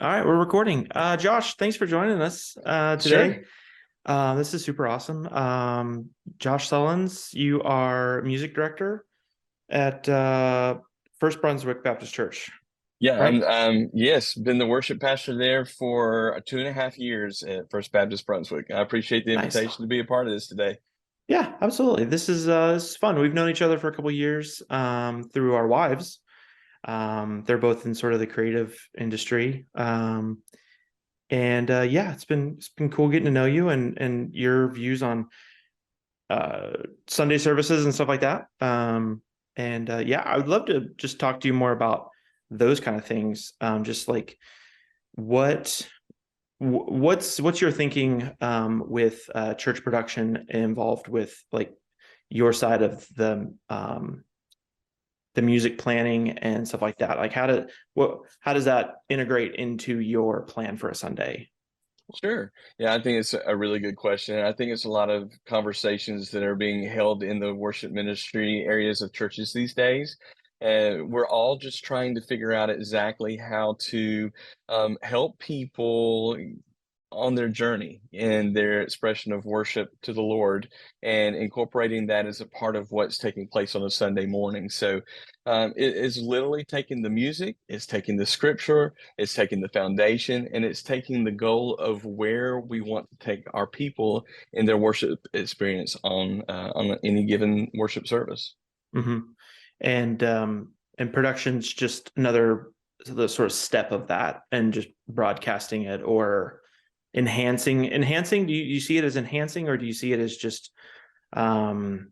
All right, we're recording. Josh, thanks for joining us today. Sure. This is super awesome. Josh Sullins, you are music director at First Brunswick Baptist Church, Yeah, right? yes, been the worship pastor there for 2.5 years at First Baptist Brunswick. I appreciate the Nice. invitation to be a part of this today. Yeah, absolutely. This is fun. We've known each other for a couple years through our wives. They're both in sort of the creative industry. And yeah, it's been cool getting to know you and your views on uh, Sunday services and stuff like that. And yeah, I would love to just talk to you more about those kind of things. Just like what what's your thinking with church production involved with like your side of the music planning and stuff like that. Like how does that integrate into your plan for a Sunday? Sure. Yeah, I think it's a really good question. And I think it's a lot of conversations that are being held in the worship ministry areas of churches these days. And we're all just trying to figure out exactly how to help people on their journey in their expression of worship to the Lord and incorporating that as a part of what's taking place on a Sunday morning. So it is literally taking the music, it's taking the scripture, it's taking the foundation, and it's taking the goal of where we want to take our people in their worship experience on any given worship service. Hmm. And production's just another the sort of step of that and just broadcasting it or enhancing. Do you see it as enhancing or do you see it as just um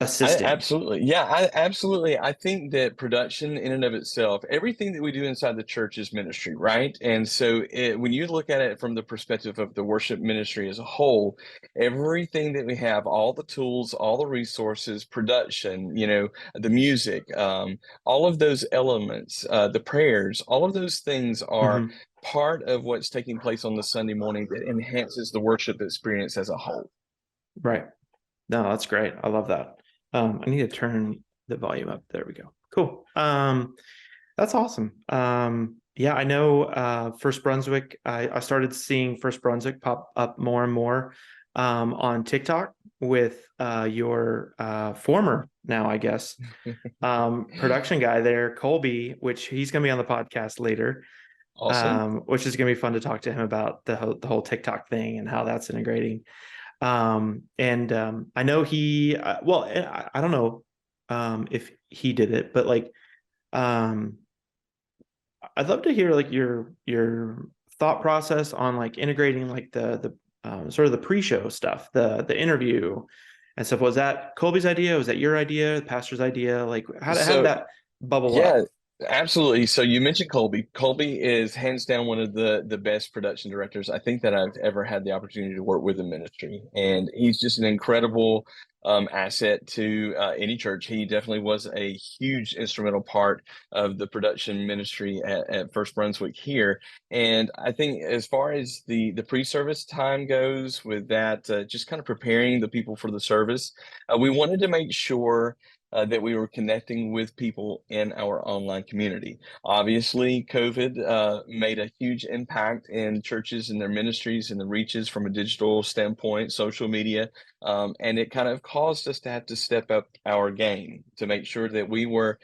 I assisting? absolutely. Yeah, I absolutely. I think that production in and of itself, everything that we do inside the church is ministry, right? And so when you look at it from the perspective of the worship ministry as a whole, everything that we have, all the tools, all the resources, production, the music, all of those elements, the prayers, all of those things are Hmm. part of what's taking place on the Sunday morning that enhances the worship experience as a whole. Right. No, that's great. I love that. I need to turn the volume up. There we go. Cool. That's awesome. Yeah, I know First Brunswick. I started seeing First Brunswick pop up more and more on TikTok with your former, now I guess, production guy there, Colby, which he's going to be on the podcast later, Awesome. which is going to be fun to talk to him about the whole TikTok thing and how that's integrating. And I know well, I don't know if he did it, but like um I'd love to hear like your thought process on like integrating like the sort of the pre-show stuff, the interview and stuff. Was that Colby's idea? Was that your idea, the pastor's idea? Like how did So that bubble Yeah, up? absolutely. So you mentioned Colby. Colby is hands down one of the best production directors I think that I've ever had the opportunity to work with in ministry, and he's just an incredible asset to any church. He definitely was a huge instrumental part of the production ministry at First Brunswick here. And I think as far as the pre-service time goes, with that, just kind of preparing the people for the service, we wanted to make sure that we were connecting with people in our online community. Obviously, COVID made a huge impact in churches and their ministries and the reaches from a digital standpoint, social media, and it kind of caused us to have to step up our game to make sure that we were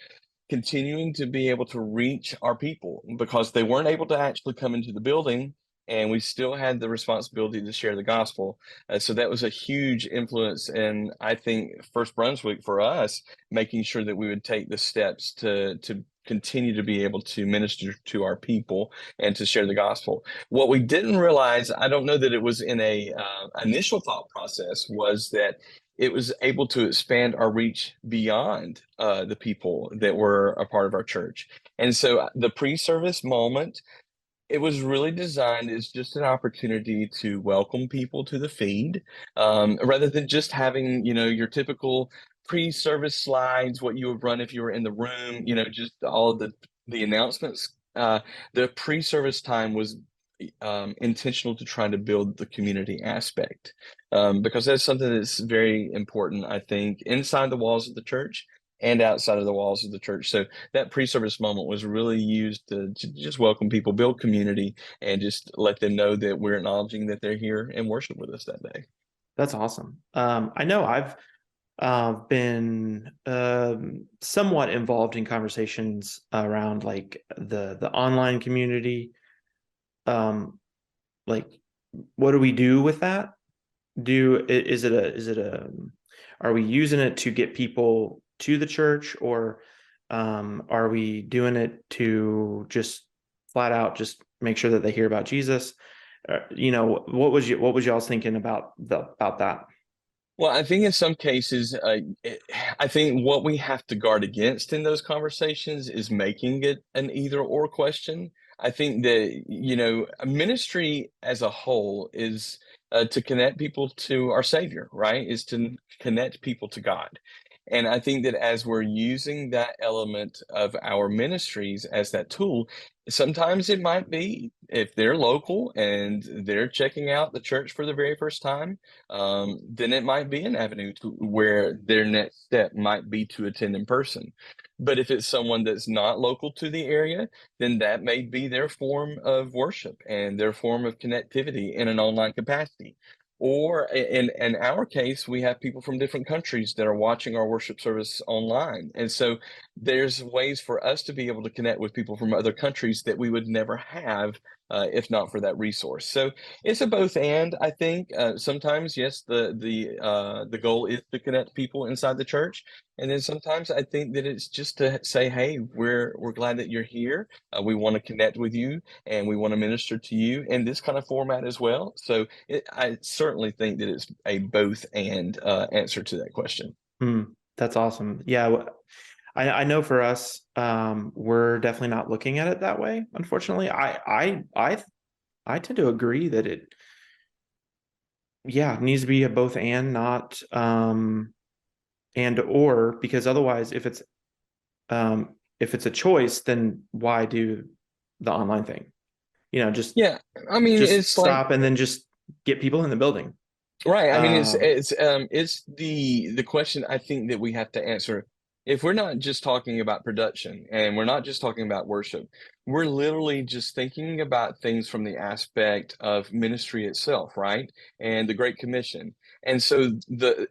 continuing to be able to reach our people because they weren't able to actually come into the building, and we still had the responsibility to share the gospel. So that was a huge influence, and I think First Brunswick for us, making sure that we would take the steps to continue to be able to minister to our people and to share the gospel. What we didn't realize, I don't know that it was in a initial thought process, was that it was able to expand our reach beyond the people that were a part of our church. And so the pre-service moment, it was really designed as just an opportunity to welcome people to the feed, rather than just having, your typical pre-service slides, what you would run if you were in the room, just all of the announcements. The pre-service time was intentional to try to build the community aspect, because that's something that's very important, I think, inside the walls of the church and outside of the walls of the church. So that pre-service moment was really used to just welcome people, build community, and just let them know that we're acknowledging that they're here and worship with us that day. That's awesome. I know I've been somewhat involved in conversations around like the online community. Like, what do we do with that? Is it a are we using it to get people to the church, or are we doing it to just flat out just make sure that they hear about Jesus? What was y'all's thinking about that? Well, I think in some cases, I think what we have to guard against in those conversations is making it an either or question. I think that, a ministry as a whole is to connect people to our Savior, right? Is to connect people to God. And I think that as we're using that element of our ministries as that tool, sometimes it might be if they're local and they're checking out the church for the very first time, then it might be an avenue to where their next step might be to attend in person. But if it's someone that's not local to the area, then that may be their form of worship and their form of connectivity in an online capacity. Or in our case, we have people from different countries that are watching our worship service online. And so there's ways for us to be able to connect with people from other countries that we would never have if not for that resource. So it's a both and. I think sometimes, yes, the goal is to connect people inside the church, and then sometimes I think that it's just to say, hey, we're glad that you're here. We want to connect with you, and we want to minister to you in this kind of format as well. So I certainly think that it's a both and answer to that question. That's awesome. Yeah, I know for us, we're definitely not looking at it that way. Unfortunately, I tend to agree that needs to be a both and, not and or, because otherwise, if it's a choice, then why do the online thing? Just Yeah, I mean, it's like, stop and then just get people in the building. right. I mean, Um, it's the question I think that we have to answer. If we're not just talking about production and we're not just talking about worship, we're literally just thinking about things from the aspect of ministry itself, right? And the Great Commission. And so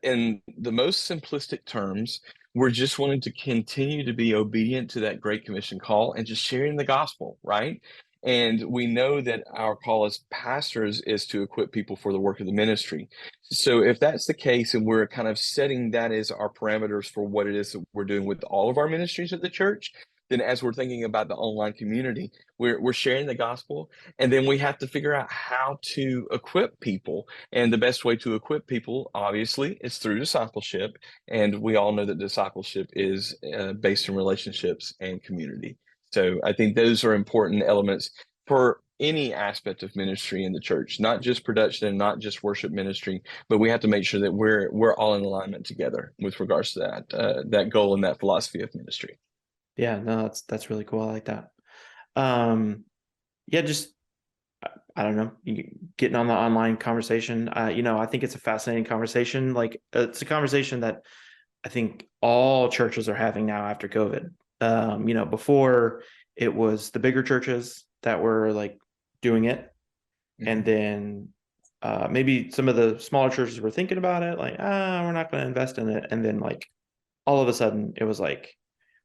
in the most simplistic terms, we're just wanting to continue to be obedient to that Great Commission call and just sharing the gospel, right? And we know that our call as pastors is to equip people for the work of the ministry. So if that's the case, and we're kind of setting that as our parameters for what it is that we're doing with all of our ministries at the church, then as we're thinking about the online community, we're sharing the gospel, and then we have to figure out how to equip people. And the best way to equip people, obviously, is through discipleship. And we all know that discipleship is based in relationships and community. So I think those are important elements for any aspect of ministry in the church, not just production and not just worship ministry, but we have to make sure that we're all in alignment together with regards to that goal and that philosophy of ministry. yeah, no, that's really cool. I like that. Yeah, just I don't know, getting on the online conversation. I think it's a fascinating conversation. Like, it's a conversation that I think all churches are having now after COVID. Before it was the bigger churches that were like doing it, and Mhm. then maybe some of the smaller churches were thinking about it, like, we're not going to invest in it, and then like all of a sudden it was like,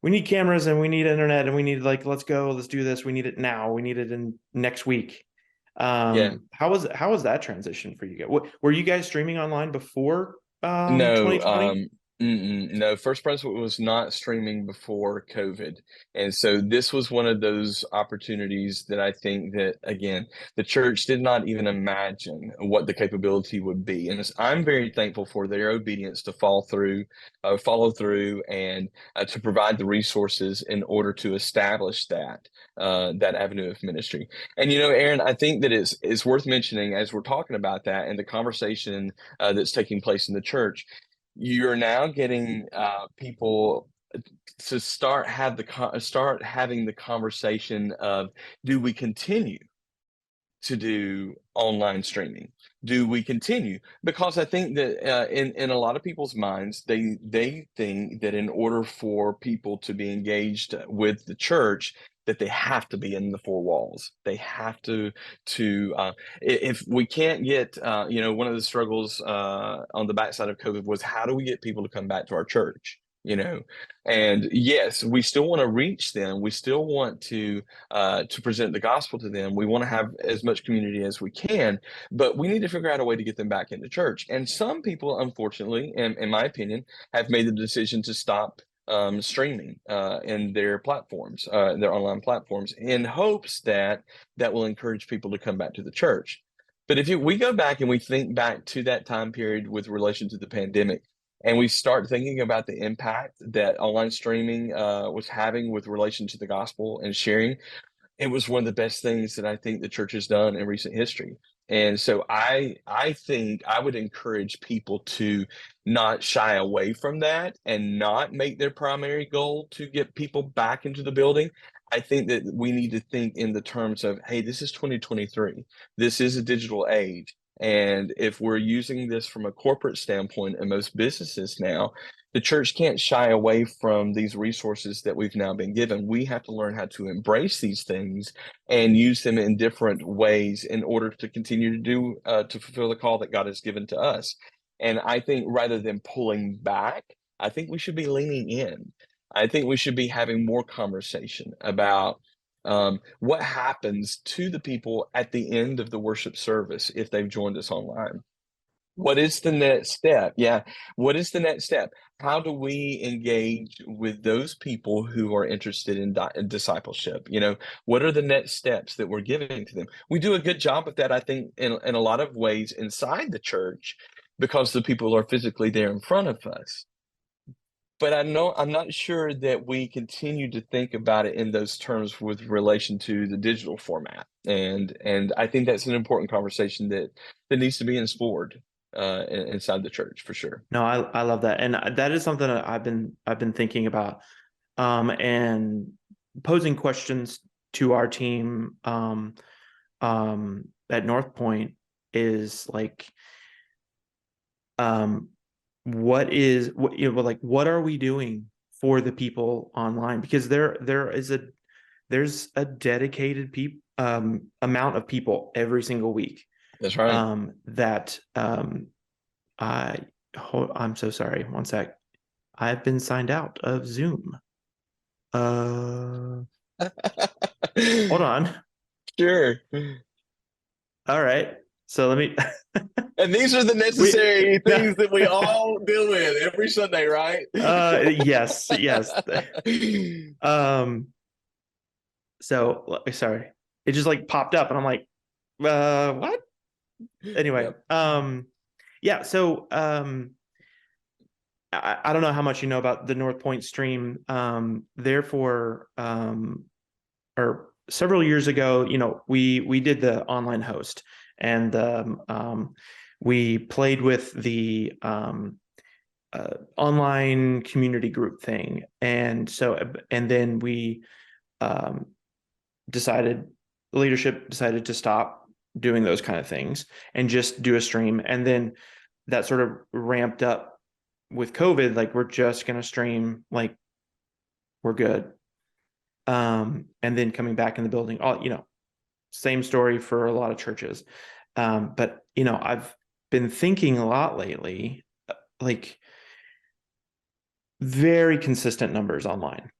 we need cameras and we need internet and we need, like, let's go, let's do this, we need it now, we need it in next week. Yeah. How was that transition for you guys? Were you guys streaming online before No, 2020? no, First Brunswick was not streaming before COVID. And so this was one of those opportunities that I think that, again, the church did not even imagine what the capability would be. And I'm very thankful for their obedience to follow through and to provide the resources in order to establish that avenue of ministry. And, Aaron, I think that it's worth mentioning as we're talking about that and the conversation that's taking place in the church, you're now getting people to start having the conversation of, do we continue to do online streaming? Do we continue? Because I think that in a lot of people's minds, they think that in order for people to be engaged with the church, that they have to be in the four walls. They have to if we can't get one of the struggles on the backside of COVID was how do we get people to come back to our church? And yes, we still want to reach them. We still want to present the gospel to them. We want to have as much community as we can, but we need to figure out a way to get them back into church. And some people, unfortunately, in my opinion, have made the decision to stop streaming in their platforms, their online platforms, in hopes that that will encourage people to come back to the church. But if we go back and we think back to that time period with relation to the pandemic, and we start thinking about the impact that online streaming was having with relation to the gospel and sharing, it was one of the best things that I think the church has done in recent history. And so I think I would encourage people to not shy away from that and not make their primary goal to get people back into the building. I think that we need to think in the terms of, hey, this is 2023. This is a digital age. And if we're using this from a corporate standpoint, and most businesses now, the church can't shy away from these resources that we've now been given. We have to learn how to embrace these things and use them in different ways in order to continue to fulfill the call that God has given to us. And I think rather than pulling back, I think we should be leaning in. I think we should be having more conversation about what happens to the people at the end of the worship service if they've joined us online. What is the next step? Yeah. What is the next step? How do we engage with those people who are interested in discipleship? What are the next steps that we're giving to them? We do a good job of that, I think, in a lot of ways inside the church because the people are physically there in front of us. But I'm not sure that we continue to think about it in those terms with relation to the digital format. And I think that's an important conversation that needs to be explored inside the church for sure. No, I love that. And that is something that I've been thinking about and posing questions to our team at North Point is like what are we doing for the people online? Because there's a dedicated amount of people every single week. That's right. I'm so sorry. One sec. I've been signed out of Zoom. Hold on. Sure. All right. So let me. And these are the necessary things that we all deal with every Sunday, right? Yes. So sorry. It just like popped up and I'm like, what? Anyway, Yep. yeah. So I don't know how much you know about the North Point stream. Therefore, or several years ago, we did the online host, and we played with the online community group thing, and then we leadership decided to stop doing those kind of things and just do a stream, and then that sort of ramped up with COVID. Like, we're just going to stream, like, we're good. And then coming back in the building, same story for a lot of churches. But I've been thinking a lot lately, like, very consistent numbers online.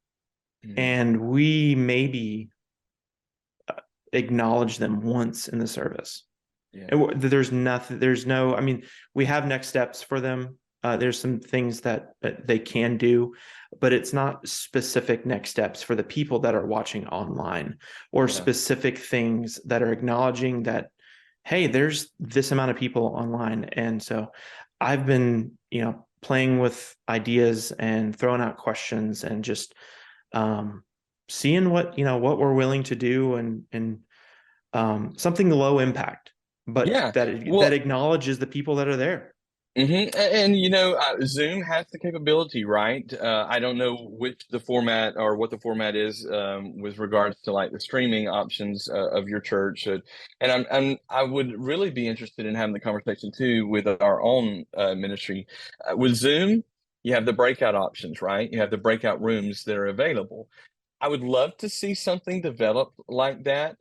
And we maybe acknowledge them once in the service. Yeah. There's no, I mean, we have next steps for them. There's some things that they can do, but it's not specific next steps for the people that are watching online, or specific things that are acknowledging that, hey, there's this amount of people online. And so I've been, playing with ideas and throwing out questions and just seeing what we're willing to do, and something low impact, but that acknowledges the people that are there. And Zoom has the capability, right? I don't know which the format or what the format is with regards to like the streaming options of your church, and I would really be interested in having the conversation too with our own ministry. With Zoom, you have the breakout options, right? You have the breakout rooms that are available. I would love to see something develop like that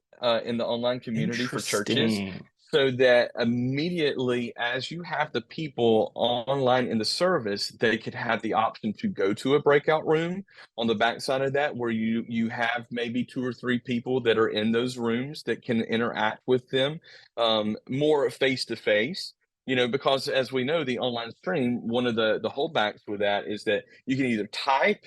in the online community for churches Interesting. so that immediately as you have the people online in the service, they could have the option to go to a breakout room on the backside of that where you have maybe two or three people that are in those rooms that can interact with them more face to face. Because as we know, the online stream, one of the holdbacks with that is that you can either type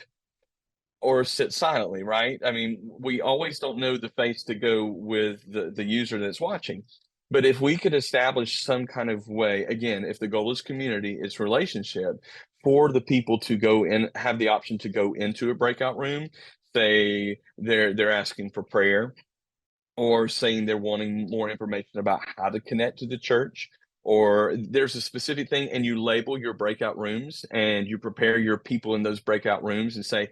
or sit silently, right? I mean, we always don't know the face to go with the user that's watching. But if we could establish some kind of way, again, if the goal is community, it's relationship, for the people to go and have the option to go into a breakout room, say they're asking for prayer, or saying they're wanting more information about how to connect to the church, or there's a specific thing, and you label your breakout rooms and you prepare your people in those breakout rooms and say,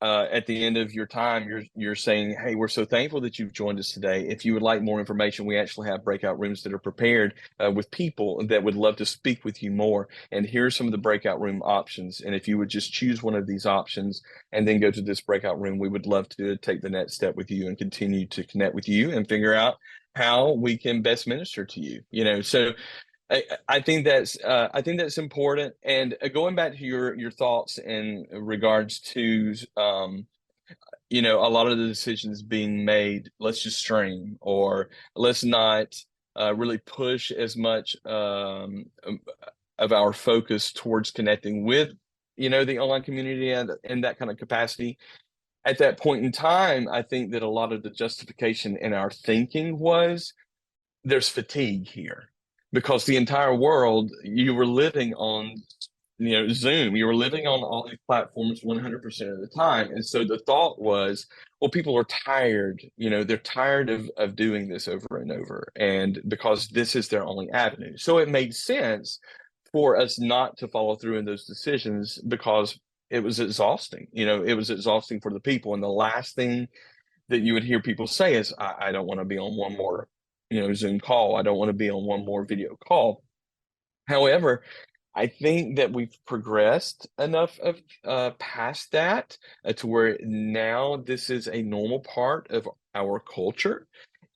at the end of your time, you're saying, "Hey, we're so thankful that you've joined us today. If you would like more information, we actually have breakout rooms that are prepared with people that would love to speak with you more. And here's some of the breakout room options. And if you would just choose one of these options and then go to this breakout room, we would love to take the next step with you and continue to connect with you and figure out how we can best minister to you." So I think that's important. And going back to your thoughts in regards to a lot of the decisions being made, let's just stream, or let's not really push as much of our focus towards connecting with the online community and in that kind of capacity. At that point in time, I think that a lot of the justification in our thinking was there's fatigue here because the entire world, you were living on Zoom, you were living on all these platforms 100% of the time. And so the thought was, well, people are tired, they're tired of doing this over and over, and because this is their only avenue. So it made sense for us not to follow through in those decisions because it was exhausting. It was exhausting for the people. And the last thing that you would hear people say is, I don't want to be on one more, Zoom call. I don't want to be on one more video call. However, I think that we've progressed enough of past that to where now this is a normal part of our culture.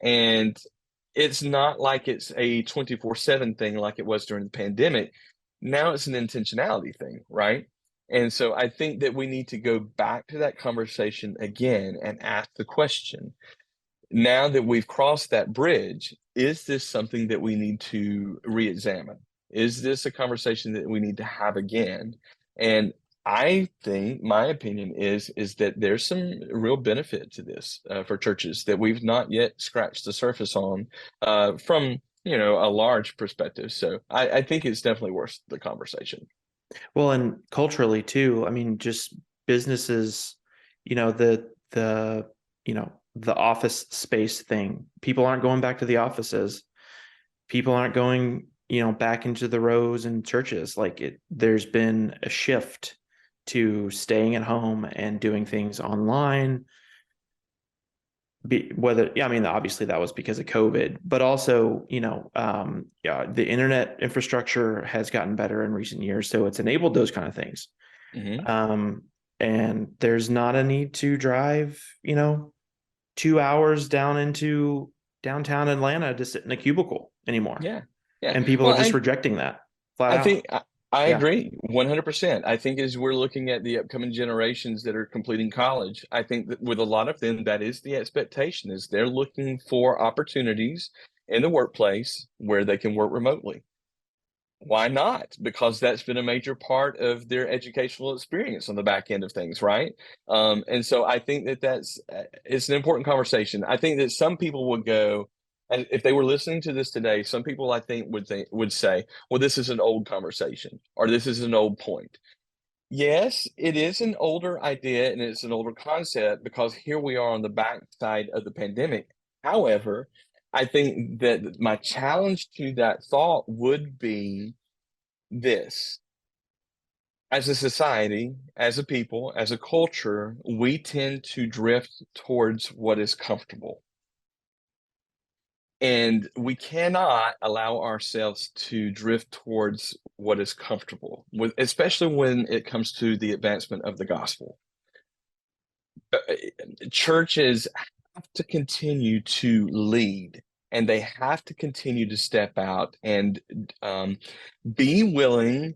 And it's not like it's a 24/7 thing like it was during the pandemic. Now it's an intentionality thing, right? And so I think that we need to go back to that conversation again and ask the question, now that we've crossed that bridge, is this something that we need to re-examine? Is this a conversation that we need to have again? And I think my opinion is that there's some real benefit to this for churches that we've not yet scratched the surface on from a large perspective. So I think it's definitely worth the conversation. Well, and culturally too, I mean, just businesses, the the office space thing. People aren't going back to the offices. People aren't going, back into the rows and churches. There's been a shift to staying at home and doing things online. Yeah, I mean, obviously that was because of COVID, but also, yeah, the internet infrastructure has gotten better in recent years, so it's enabled those kind of things. Hmm. Um, and there's not a need to drive, 2 hours down into downtown Atlanta to sit in a cubicle anymore. Yeah. Yeah. And people are Well, just rejecting that flat I out. think I Yeah. agree 100%. I think as we're looking at the upcoming generations that are completing college, I think that with a lot of them, that is the expectation, is they're looking for opportunities in the workplace where they can work remotely. Why not? Because that's been a major part of their educational experience on the back end of things, right? And so I think that it's an important conversation. I think that some people would go, and if they were listening to this today, some people I think would say, "Well, this is an old conversation, or this is an old point." Yes, it is an older idea and it's an older concept because here we are on the backside of the pandemic. However, I think that my challenge to that thought would be this. As a society, as a people, as a culture, we tend to drift towards what is comfortable. And we cannot allow ourselves to drift towards what is comfortable, especially when it comes to the advancement of the gospel. Uh, Churches have to continue to lead, and they have to continue to step out and um, be willing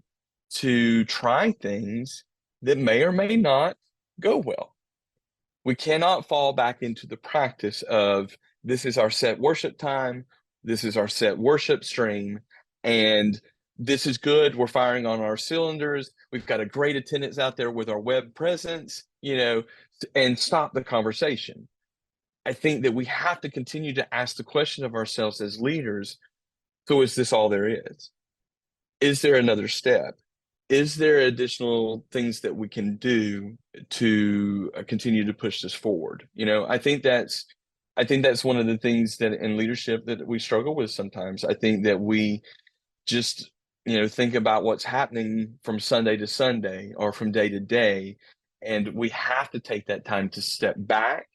to try things that may or may not go well. We cannot fall back into the practice of this is our set worship time, this is our set worship stream, and this is good. We're firing on our cylinders. We've got a great attendance out there with our web presence, and stop the conversation. I think that we have to continue to ask the question of ourselves as leaders. So is this all there is? Is there another step? Is there additional things that we can do to continue to push this forward? I think that's one of the things that in leadership that we struggle with sometimes. I think that we just, think about what's happening from Sunday to Sunday or from day to day. And we have to take that time to step back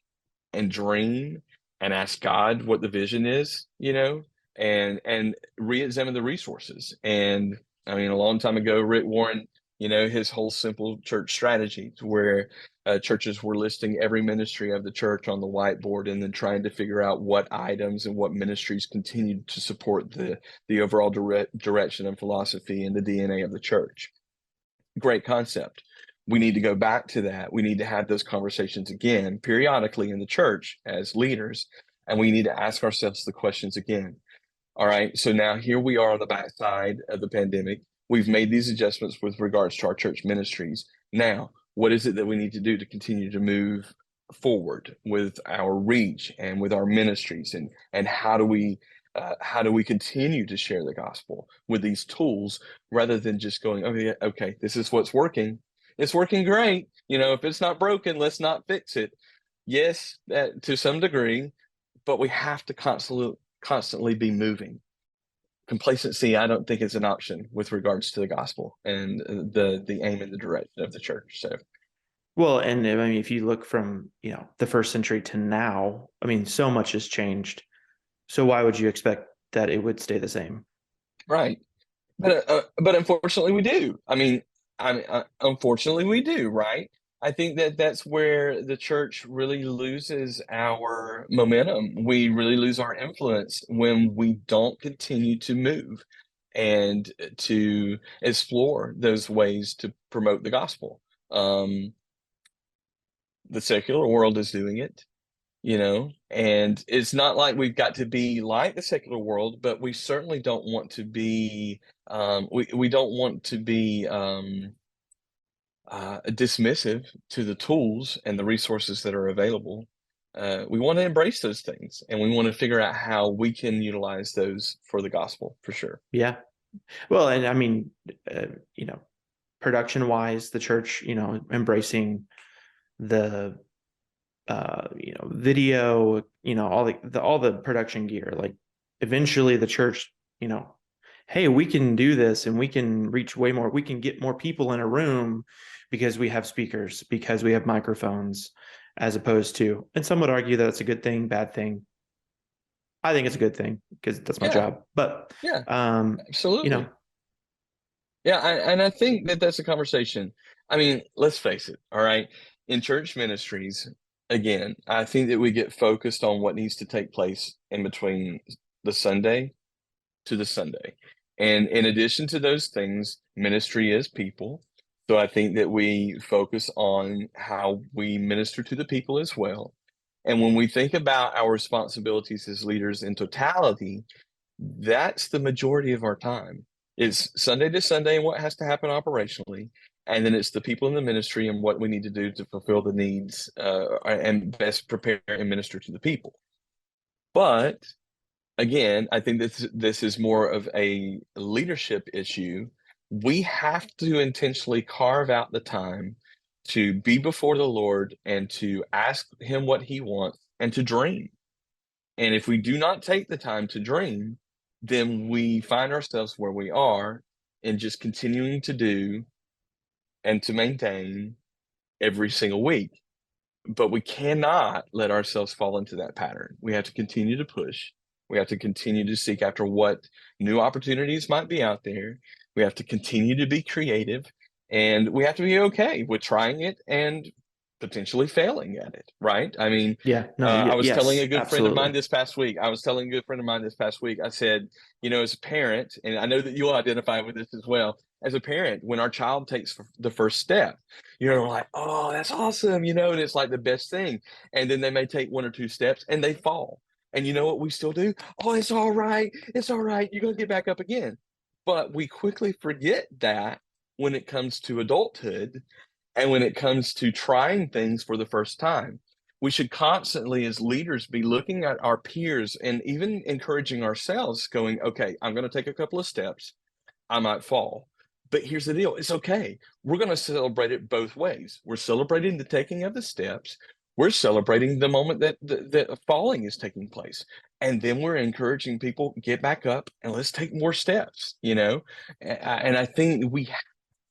and dream and ask God what the vision is, and re-examine the resources. And I mean, a long time ago, Rick Warren, his whole simple church strategy to where churches were listing every ministry of the church on the whiteboard and then trying to figure out what items and what ministries continued to support the overall direction and philosophy and the DNA of the church. Great concept. We need to go back to that. We need to have those conversations again periodically in the church as leaders, and we need to ask ourselves the questions again. All right, so now here we are on the backside of the pandemic. We've made these adjustments with regards to our church ministries. Now, what is it that we need to do to continue to move forward with our reach and with our ministries, and how do we continue to share the gospel with these tools rather than just going, okay, this is what's working. It's working great. If it's not broken, let's not fix it. Yes, to some degree, but we have to constantly be moving. Complacency, I don't think is an option with regards to the gospel and the aim and the direction of the church. So, well, and I mean, if you look from the first century to now, I mean, so much has changed. So why would you expect that it would stay the same? right. But unfortunately, we do. Unfortunately, we do. Right. I think that that's where the church really loses our momentum. We really lose our influence when we don't continue to move and to explore those ways to promote the gospel. The secular world is doing it, and it's not like we've got to be like the secular world, but we certainly don't want to be, we don't want to be dismissive to the tools and the resources that are available. We want to embrace those things, and we want to figure out how we can utilize those for the gospel, for sure. Yeah. Well, and I mean, production wise, the church, embracing the video, all the production gear. Like eventually the church, hey, we can do this and we can reach way more. We can get more people in a room because we have speakers, because we have microphones, as opposed to, and some would argue that it's a good thing, bad thing. I think it's a good thing because that's my job. But yeah, absolutely. Yeah, and I think that that's a conversation. I mean, let's face it, all right? In church ministries, again, I think that we get focused on what needs to take place in between the Sunday to the Sunday. And in addition to those things, ministry is people. So I think that we focus on how we minister to the people as well. And when we think about our responsibilities as leaders in totality, that's the majority of our time. It's Sunday to Sunday and what has to happen operationally. And then it's the people in the ministry and what we need to do to fulfill the needs and best prepare and minister to the people. But again, I think this is more of a leadership issue. We have to intentionally carve out the time to be before the Lord and to ask him what he wants and to dream. And if we do not take the time to dream, then we find ourselves where we are and just continuing to do and to maintain every single week. But we cannot let ourselves fall into that pattern. We have to continue to push. We have to continue to seek after what new opportunities might be out there. We have to continue to be creative, and we have to be okay with trying it and potentially failing at it, right? I mean, Yeah, no, I was telling yes, a good friend of mine absolutely. this past week, I said, as a parent, and I know that you'll identify with this as well, as a parent, when our child takes the first step, you're like, oh, that's awesome, and it's like the best thing. And then they may take one or two steps and they fall. And you know what we still do? Oh, it's all right. It's all right. You're going to get back up again. But we quickly forget that when it comes to adulthood and when it comes to trying things for the first time. We should constantly, as leaders, be looking at our peers and even encouraging ourselves, going, okay, I'm going to take a couple of steps. I might fall. But here's the deal, it's okay. We're going to celebrate it both ways. We're celebrating the taking of the steps. We're celebrating the moment that falling is taking place. And then we're encouraging people, get back up and let's take more steps. And I think we have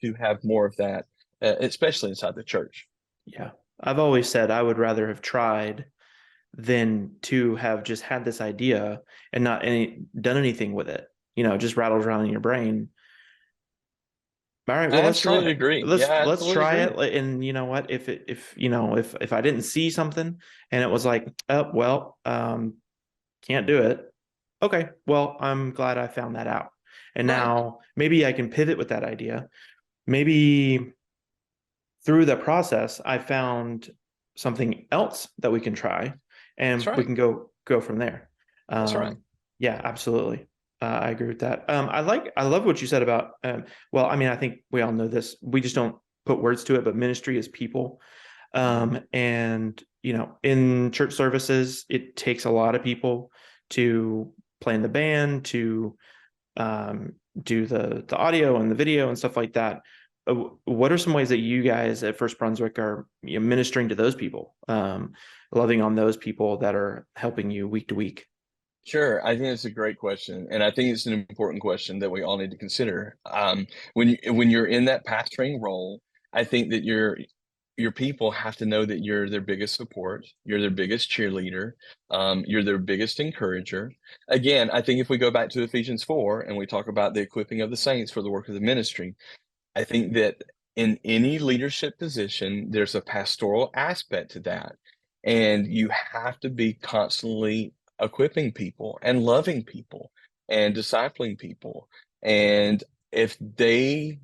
to have more of that, especially inside the church. Yeah. I've always said I would rather have tried than to have just had this idea and not done anything with it. Just rattles around in your brain. All right, I well, let's try absolutely it. agree. Yeah, I Let's absolutely try agree. it. And you know what? If I didn't see something and it was like, oh well, can't do it. Okay, well, I'm glad I found that out. And Right. now maybe I can pivot with that idea. Maybe through the process, I found something else that we can try, That's and we right. can go from there. That's right. Yeah, absolutely. I agree with that. I love what you said about. Well, I mean, I think we all know this. We just don't put words to it, but ministry is people. Mhm. And in church services, it takes a lot of people to play in the band, to do the audio and the video and stuff like that. What are some ways that you guys at First Brunswick are ministering to those people, loving on those people that are helping you week to week? Sure, I think it's a great question, and I think it's an important question that we all need to consider. When you're in that pastoring role, I think that your people have to know that you're their biggest support, you're their biggest cheerleader, you're their biggest encourager. Again, I think if we go back to Ephesians 4 and we talk about the equipping of the saints for the work of the ministry, I think that in any leadership position, there's a pastoral aspect to that. And you have to be constantly equipping people and loving people and discipling people. And if they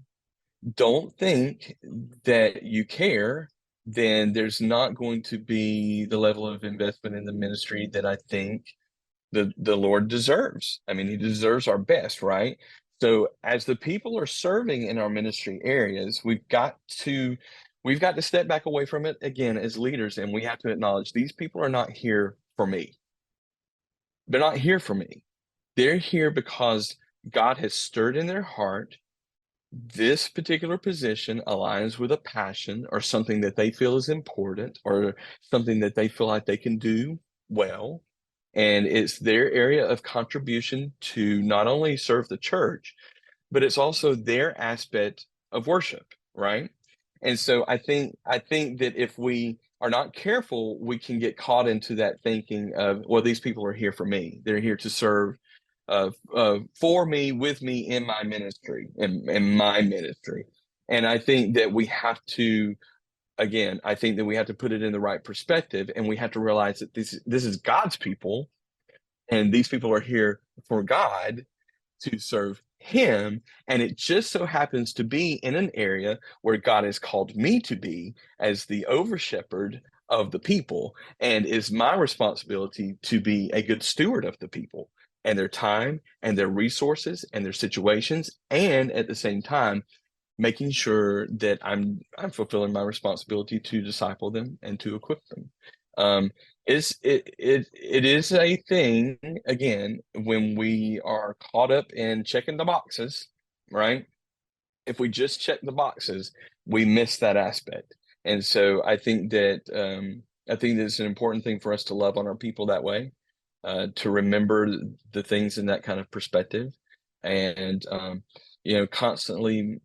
don't think that you care, then there's not going to be the level of investment in the ministry that I think the Lord deserves. I mean, he deserves our best, right? So as the people are serving in our ministry areas, we've got to step back away from it again as leaders, and we have to acknowledge these people are not here for me. They're not here for me. They're here because God has stirred in their heart. This particular position aligns with a passion or something that they feel is important or something that they feel like they can do well. And it's their area of contribution to not only serve the church, but it's also their aspect of worship, right? And so I think that if we are not careful, we can get caught into that thinking of, well, these people are here for me. They're here to serve for me, with me in my ministry, in my ministry. And I think that we have to, again, I think that we have to put it in the right perspective, and we have to realize that this is God's people, and these people are here for God to serve him. And it just so happens to be in an area where God has called me to be as the over shepherd of the people, and is my responsibility to be a good steward of the people and their time and their resources and their situations, and at the same time making sure that I'm fulfilling my responsibility to disciple them and to equip them. It is a thing, again, when we are caught up in checking the boxes, right? If we just check the boxes, we miss that aspect. And so I think that it's an important thing for us to love on our people that way, to remember the things in that kind of perspective, and constantly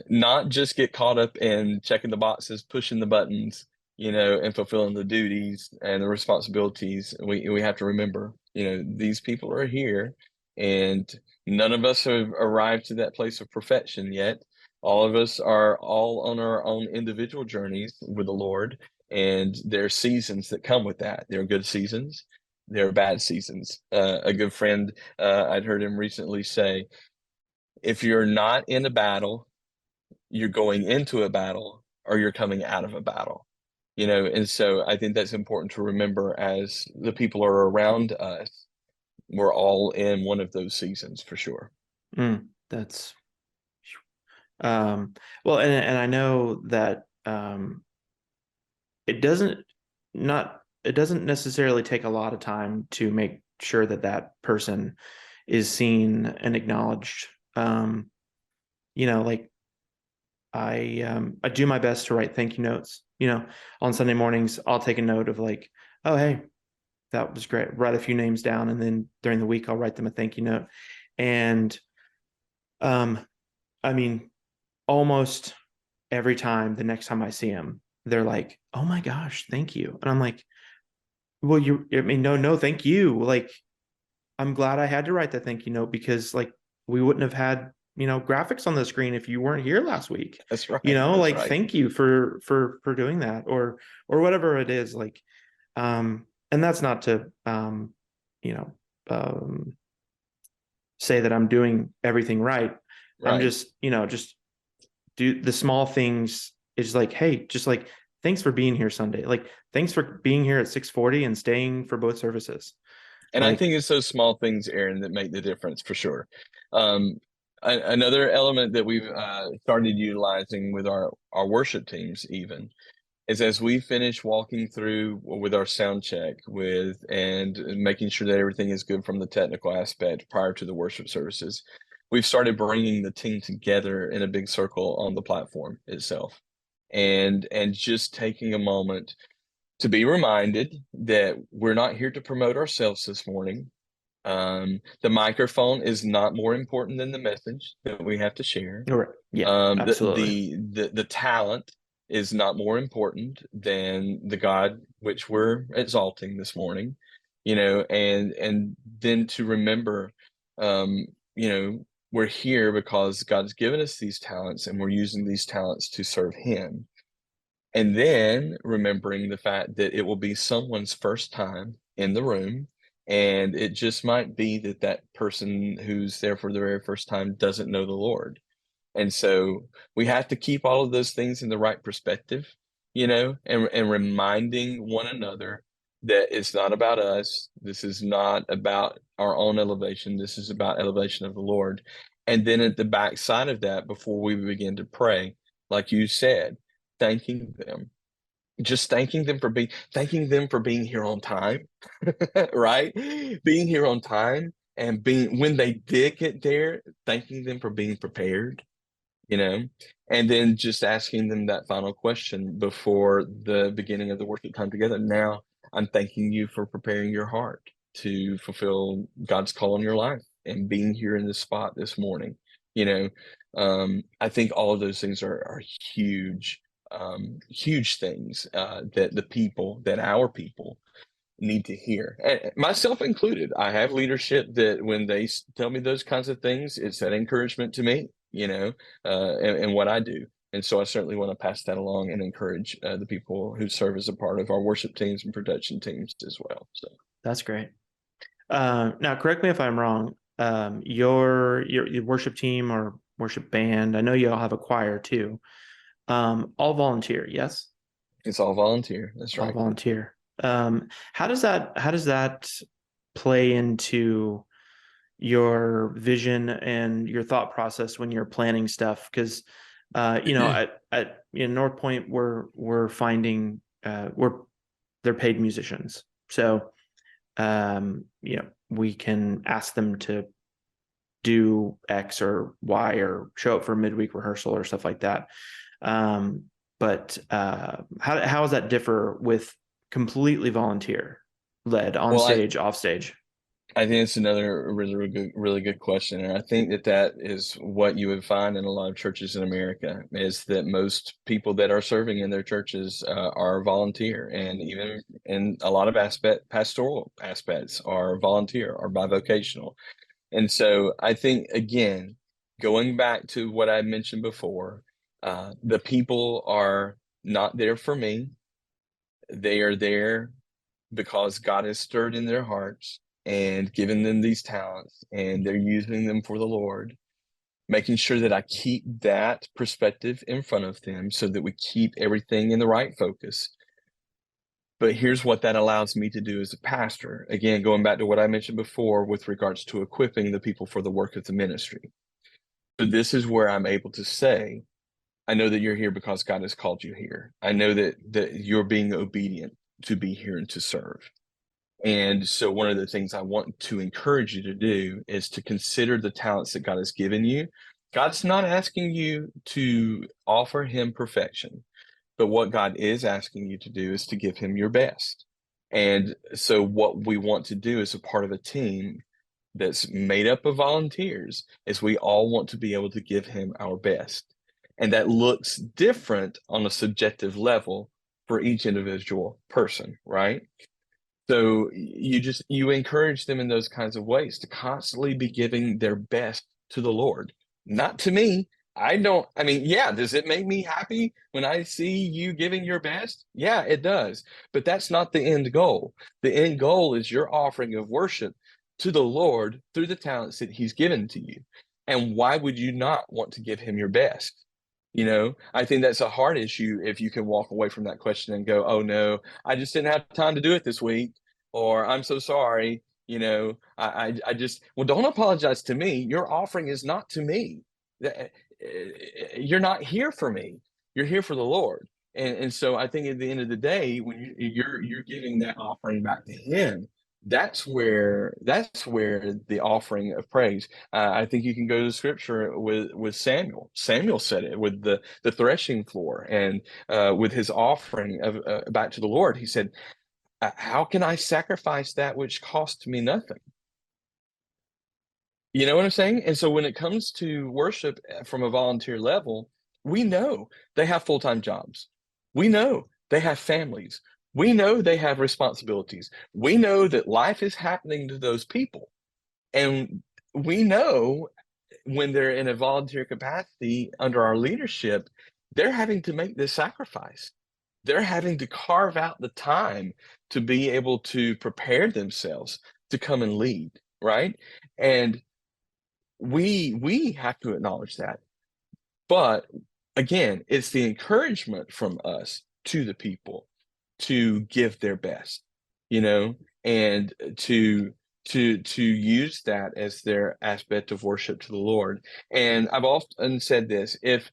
not just get caught up in checking the boxes, pushing the buttons, and fulfilling the duties and the responsibilities. We have to remember, these people are here, and none of us have arrived to that place of perfection yet. All of us are all on our own individual journeys with the Lord, and there are seasons that come with that. There are good seasons, there are bad seasons. A good friend, I'd heard him recently say, if you're not in a battle, you're going into a battle or you're coming out of a battle. And so I think that's important to remember as the people are around us. We're all in one of those seasons for sure. That's well, and I know that it doesn't necessarily take a lot of time to make sure that that person is seen and acknowledged. Like I do my best to write thank you notes. On Sunday mornings, I'll take a note of like, oh, hey, that was great. Write a few names down, and then during the week, I'll write them a thank you note. And I mean, almost every time, the next time I see them, they're like, oh my gosh, thank you. And I'm like, well, no, thank you. Like, I'm glad I had to write that thank you note, because like we wouldn't have had graphics on the screen if you weren't here last week. That's right. That's Like right. thank you for doing that, or whatever it is. Like, and that's not to you know say that I'm doing everything right. I'm Right. just do the small things. Is like, hey, just like, thanks for being here Sunday. Like, thanks for being here at 6:40 and staying for both services. And I Like, think it's those small things, Aaron, that make the difference for sure. Another element that we've started utilizing with our worship teams even is as we finish walking through with our sound check and making sure that everything is good from the technical aspect prior to the worship services, we've started bringing the team together in a big circle on the platform itself, and just taking a moment to be reminded that we're not here to promote ourselves this morning. The microphone is not more important than the message that we have to share. right. Yeah, absolutely. The talent is not more important than the God which we're exalting this morning, and then to remember, um, we're here because God's given us these talents and we're using these talents to serve Him. And then remembering the fact that it will be someone's first time in the room, and it just might be that that person who's there for the very first time doesn't know the Lord. And so we have to keep all of those things in the right perspective, and reminding one another that it's not about us. This is not about our own elevation. This is about elevation of the Lord. And then at the back side of that, before we begin to pray, like you said, thanking them, just thanking them for being here on time, right? Being here on time, and being, when they did get there, thanking them for being prepared, you know, and then just asking them that final question before the beginning of the worship time together. Now, I'm thanking you for preparing your heart to fulfill God's call on your life and being here in this spot this morning. You know, I think all of those things are huge, huge things that our people need to hear, and myself included. I have leadership that when they tell me those kinds of things, it's that encouragement to me, and what I do. And so I certainly want to pass that along and encourage the people who serve as a part of our worship teams and production teams as well. So That's great. Now, correct me if I'm wrong. Your worship team or worship band, I know you all have a choir too. All volunteer, yes? it's all volunteer. That's All right. volunteer. How does that play into your vision and your thought process when you're planning stuff? Because at North Point, we're finding they're paid musicians, so we can ask them to do X or Y or show up for midweek rehearsal or stuff like that. But how does that differ with completely volunteer led on Well, stage, off stage? I think it's another really good question. And I think that that is what you would find in a lot of churches in America is that most people that are serving in their churches are volunteer, and even in a lot of pastoral aspects are volunteer or bivocational. And so I think, again, going back to what I mentioned before, the people are not there for me. They are there because God has stirred in their hearts and given them these talents, and they're using them for the Lord, making sure that I keep that perspective in front of them so that we keep everything in the right focus. But here's what that allows me to do as a pastor. Again, going back to what I mentioned before with regards to equipping the people for the work of the ministry. So this is where I'm able to say, I know that you're here because God has called you here. I know that you're being obedient to be here and to serve. And so one of the things I want to encourage you to do is to consider the talents that God has given you. God's not asking you to offer him perfection, but what God is asking you to do is to give him your best. And so what we want to do as a part of a team that's made up of volunteers is we all want to be able to give him our best. And that looks different on a subjective level for each individual person, right? So you encourage them in those kinds of ways to constantly be giving their best to the Lord, not to me. I mean, yeah, does it make me happy when I see you giving your best? Yeah, it does. But that's not the end goal. The end goal is your offering of worship to the Lord through the talents that he's given to you. And why would you not want to give him your best? I think that's a hard issue if you can walk away from that question and go, oh no, I just didn't have time to do it this week, or I'm so sorry. I just, well, don't apologize to me. Your offering is not to me. You're not here for me. You're here for the Lord. And so I think at the end of the day, when you're giving that offering back to him, that's where the offering of praise. I think you can go to scripture with Samuel. Samuel said it with the threshing floor and with his offering of back to the Lord. He said, "How can I sacrifice that which cost me nothing?" You know what I'm saying? And so when it comes to worship from a volunteer level, we know they have full-time jobs. We know they have families. We know they have responsibilities. We know that life is happening to those people. And we know when they're in a volunteer capacity under our leadership, they're having to make this sacrifice. They're having to carve out the time to be able to prepare themselves to come and lead, right? And we have to acknowledge that. But again, it's the encouragement from us to the people to give their best, and to use that as their aspect of worship to the Lord. And I've often said this, if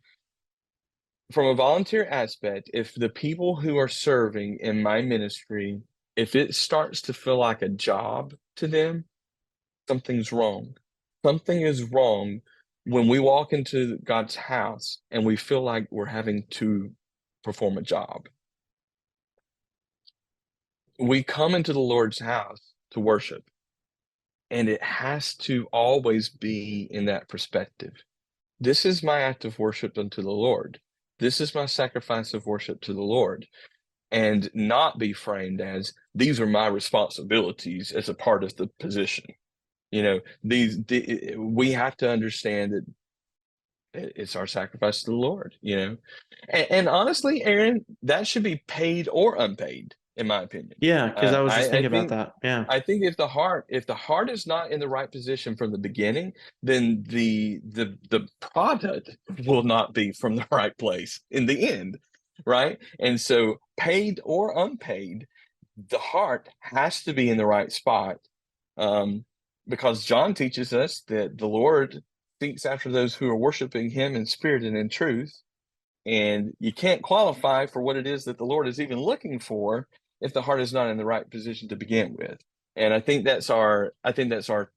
from a volunteer aspect, if the people who are serving in my ministry, if it starts to feel like a job to them, something's wrong. Something is wrong when we walk into God's house and we feel like we're having to perform a job. We come into the Lord's house to worship, and it has to always be in that perspective. This is my act of worship unto the Lord. This is my sacrifice of worship to the Lord, and not be framed as these are my responsibilities as a part of the position. We have to understand that it's our sacrifice to the Lord, and honestly, Aaron, that should be paid or unpaid, in my opinion. Yeah, because I was just I thinking about think that. Yeah. I think if the heart is not in the right position from the beginning, then the product will not be from the right place in the end, right? And so, paid or unpaid, the heart has to be in the right spot, um, because John teaches us that the Lord seeks after those who are worshiping Him in spirit and in truth. And you can't qualify for what it is that the Lord is even looking for if the heart is not in the right position to begin with. And I think that's our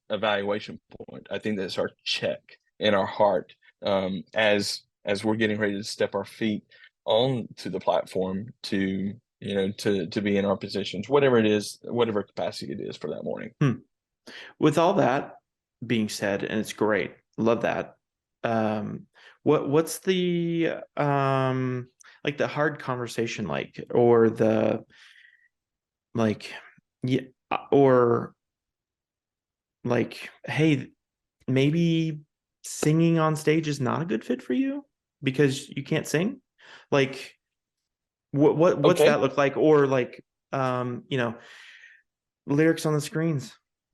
evaluation point. I think that's our check in our heart, as we're getting ready to step our feet onto the platform to be in our positions, whatever it is, whatever capacity it is for that morning. Hmm. with all that being said, and it's great, love that. Um, what's the like the hard conversation like, or the like, yeah, or like, hey, maybe singing on stage is not a good fit for you because you can't sing? Like, what's Okay. that look like? Or like, you know, lyrics on the screens,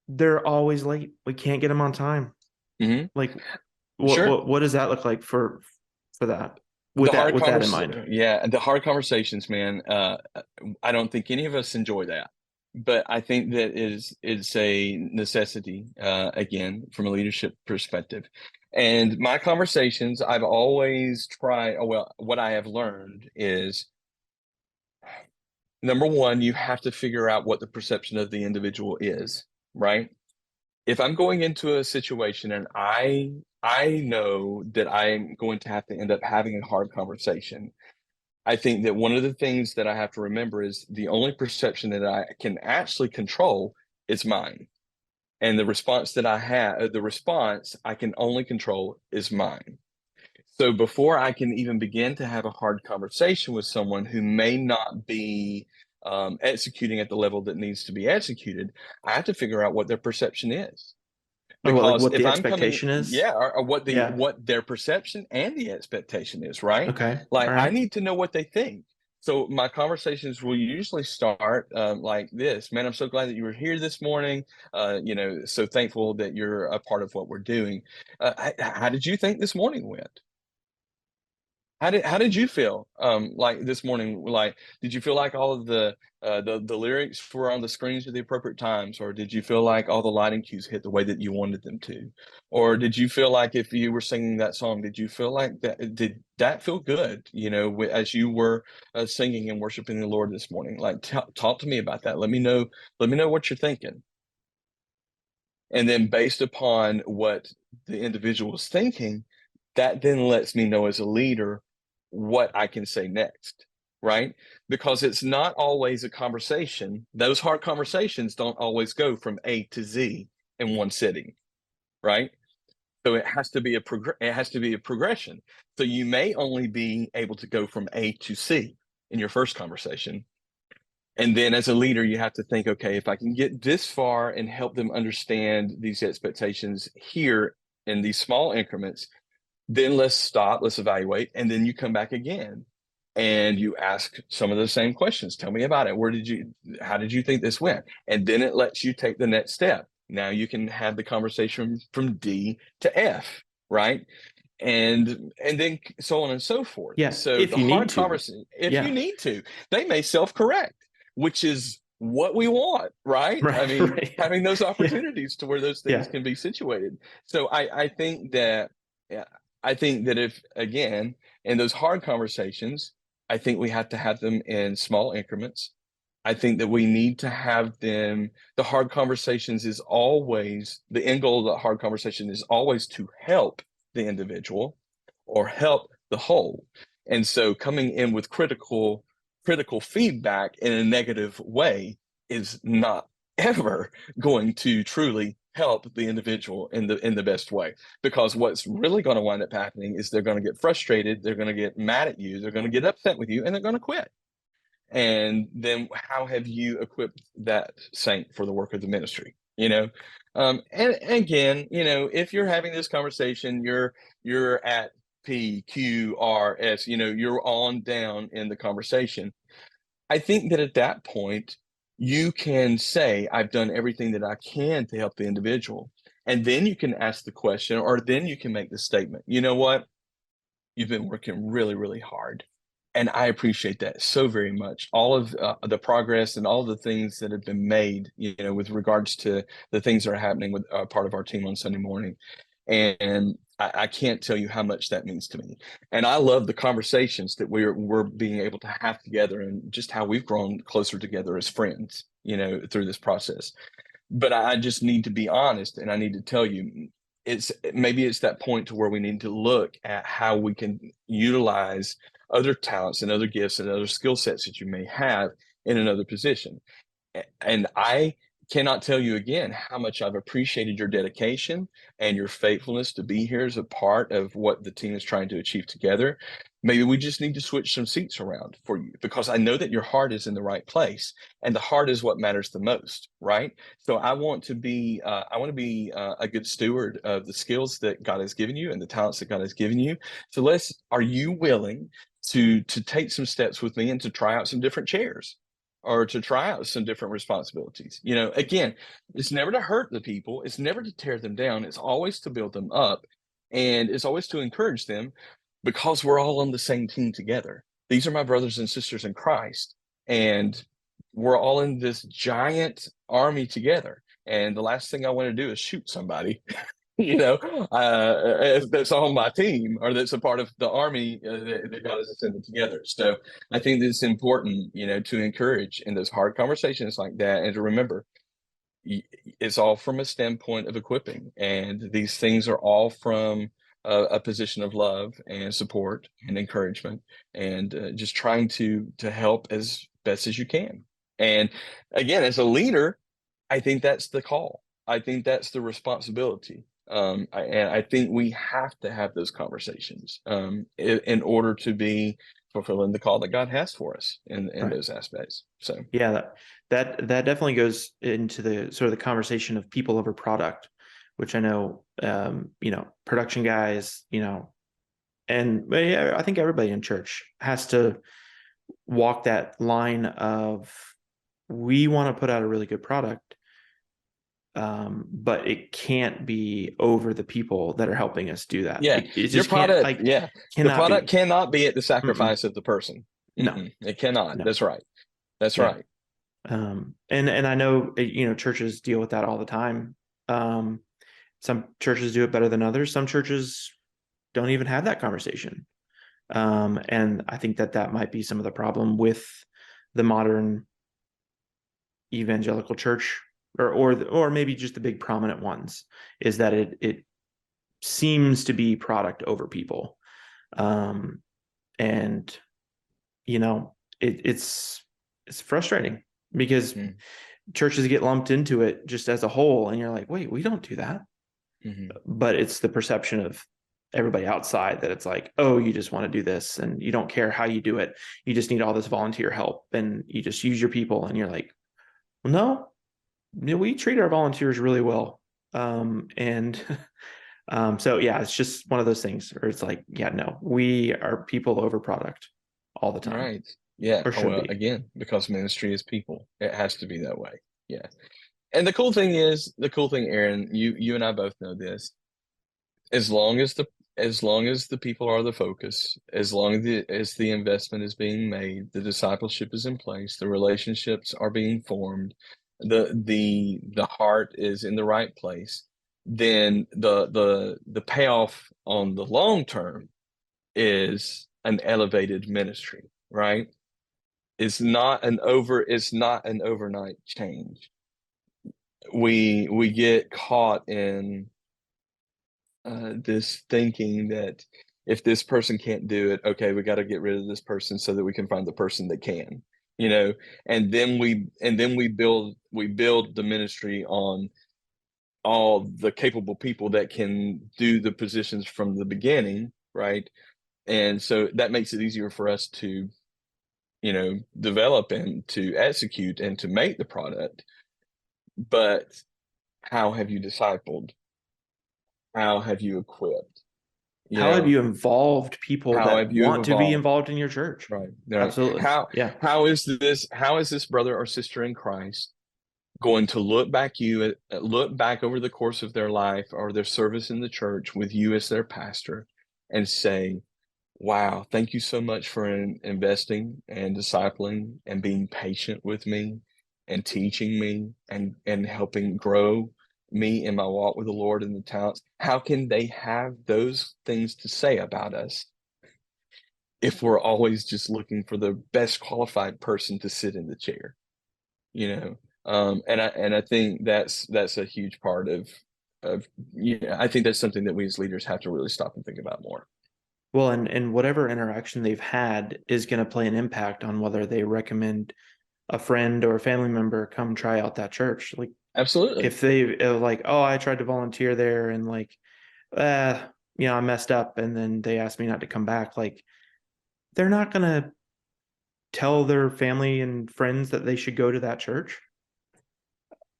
they're always late. We can't get them on time. Hmm. Like, Sure. what does that look like for that? The With that in mind. Yeah, the hard conversations, man. I don't think any of us enjoy that, but I think that is a necessity. Again, from a leadership perspective, and my conversations, I've always tried. Well, what I have learned is, number one, you have to figure out what the perception of the individual is, right? If I'm going into a situation and I know that I'm going to have to end up having a hard conversation, I think that one of the things that I have to remember is the only perception that I can actually control is mine. And the response that I have, the response I can only control is mine. So before I can even begin to have a hard conversation with someone who may not be executing at the level that needs to be executed, I have to figure out what their perception is. Or what, like Because what if the I'm coming, expectation is? yeah, or Yeah. what their perception and the expectation is, right? Okay. Like All I right. need to know what they think. So my conversations will usually start like this: Man, I'm so glad that you were here this morning. So thankful that you're a part of what we're doing. How did you think this morning went? How did you feel, like, this morning? Like, did you feel like all of the lyrics were on the screens at the appropriate times, or did you feel like all the lighting cues hit the way that you wanted them to? Or did you feel like if you were singing that song, did you feel like that did that feel good, as you were, singing and worshiping the Lord this morning? Like, talk to me about that. Let me know what you're thinking. And then based upon what the individual is thinking, that then lets me know as a leader what I can say next, right? Because it's not always a conversation. Those hard conversations don't always go from A to Z in one sitting, right? So it has to be a progression. So you may only be able to go from A to C in your first conversation, and then as a leader, you have to think, okay, if I can get this far and help them understand these expectations here in these small increments, then let's stop, let's evaluate, and then you come back again and you ask some of the same questions. Tell me about it. How did you think this went? And then it lets you take the next step. Now you can have the conversation from D to F, right? And then so on and so forth. Yeah. So If the you need hard to. conversation, if you Yeah. need to, they may self-correct, which is what we want, right? I Right. mean, Right. having those Yeah. opportunities to where those things Yeah. can be situated. So I think that, yeah, I think that if, again, in those hard conversations, I think we have to have them in small increments. I think that we need to have them. The hard conversations is always the end goal of the hard conversation is always to help the individual or help the whole. And so coming in with critical feedback in a negative way is not ever going to truly help the individual in the best way, because what's really going to wind up happening is they're going to get frustrated, they're going to get mad at you, they're going to get upset with you, and they're going to quit. And then how have you equipped that saint for the work of the ministry? And again, if you're having this conversation, you're at P Q R S, you're on down in the conversation. I think that at that point you can say, I've done everything that I can to help the individual, and then you can ask the question, or then you can make the statement, you know what, you've been working really, really hard. And I appreciate that so very much. All of the progress and all the things that have been made, with regards to the things that are happening with part of our team on Sunday morning. And I can't tell you how much that means to me. And I love the conversations that we're being able to have together, and just how we've grown closer together as friends, through this process. But I just need to be honest, and I need to tell you, it's that point to where we need to look at how we can utilize other talents and other gifts and other skill sets that you may have in another position. And I cannot tell you again how much I've appreciated your dedication and your faithfulness to be here as a part of what the team is trying to achieve together. Maybe we just need to switch some seats around for you, because I know that your heart is in the right place, and the heart is what matters the most, right? So I want to be a good steward of the skills that God has given you and the talents that God has given you. So are you willing to take some steps with me and to try out some different chairs, or to try out some different responsibilities? Again, it's never to hurt the people. It's never to tear them down. It's always to build them up, and it's always to encourage them, because we're all on the same team together. These are my brothers and sisters in Christ, and we're all in this giant army together. And the last thing I want to do is shoot somebody, that's on my team, or that's a part of the army that God has assembled together. So I think that it's important, to encourage in those hard conversations like that, and to remember it's all from a standpoint of equipping, and these things are all from a position of love and support and encouragement, and just trying to help as best as you can. And again, as a leader, I think that's the call. I think that's the responsibility. And I think we have to have those conversations in order to be fulfilling the call that God has for us in Right. those aspects. So Yeah, that definitely goes into the sort of the conversation of people over product, which I know, production guys, and yeah, I think everybody in church has to walk that line of, we want to put out a really good product, but it can't be over the people that are helping us do that. yeah, It your just can't, product, the cannot product be. cannot be at the Mm-mm. sacrifice of the person. No, It cannot. no. That's right. That's Yeah. right. And I know, churches deal with that all the time. Some churches do it better than others. Some churches don't even have that conversation. And I think that might be some of the problem with the modern evangelical church, or maybe just the big prominent ones, is that it seems to be product over people. And it's frustrating, because churches get lumped into it just as a whole, and you're like, wait, we don't do that. But it's the perception of everybody outside that it's like, oh, you just want to do this and you don't care how you do it. You just need all this volunteer help and you just use your people. And you're like, well, no, we treat our volunteers really well. And so yeah, it's just one of those things where it's like, yeah, no, we are people over product all the time, Right. Yeah. or Oh, should well, be. again, because ministry is people, it has to be that way. Yeah. And the cool thing, Aaron, you and I both know this. As long as the people are the focus, as long as the investment is being made, the discipleship is in place, the relationships are being formed, the heart is in the right place, then the payoff on the long term is an elevated ministry, right? It's not an overnight change. We get caught in this thinking that if this person can't do it, okay, we got to get rid of this person so that we can find the person that can, and then we build the ministry on all the capable people that can do the positions from the beginning, right? And so that makes it easier for us to, develop and to execute and to make the product. But how have you discipled? How have you equipped? You How have know, you involved people how that have you want to be evolved? involved in your church? Right, right. Absolutely. Yeah. How is this brother or sister in Christ going to look back over the course of their life or their service in the church with you as their pastor and say, wow, thank you so much for investing and discipling and being patient with me and teaching me and helping grow me in my walk with the Lord and the talents. How can they have those things to say about us if we're always just looking for the best qualified person to sit in the chair? You know, and I think that's a huge part of I think that's something that we as leaders have to really stop and think about more. Well, and whatever interaction they've had is going to play an impact on whether they recommend a friend or a family member come try out that church. Like Absolutely. if they like, oh, I tried to volunteer there and like, uh, I messed up, and then they asked me not to come back. Like they're not gonna tell their family and friends that they should go to that church.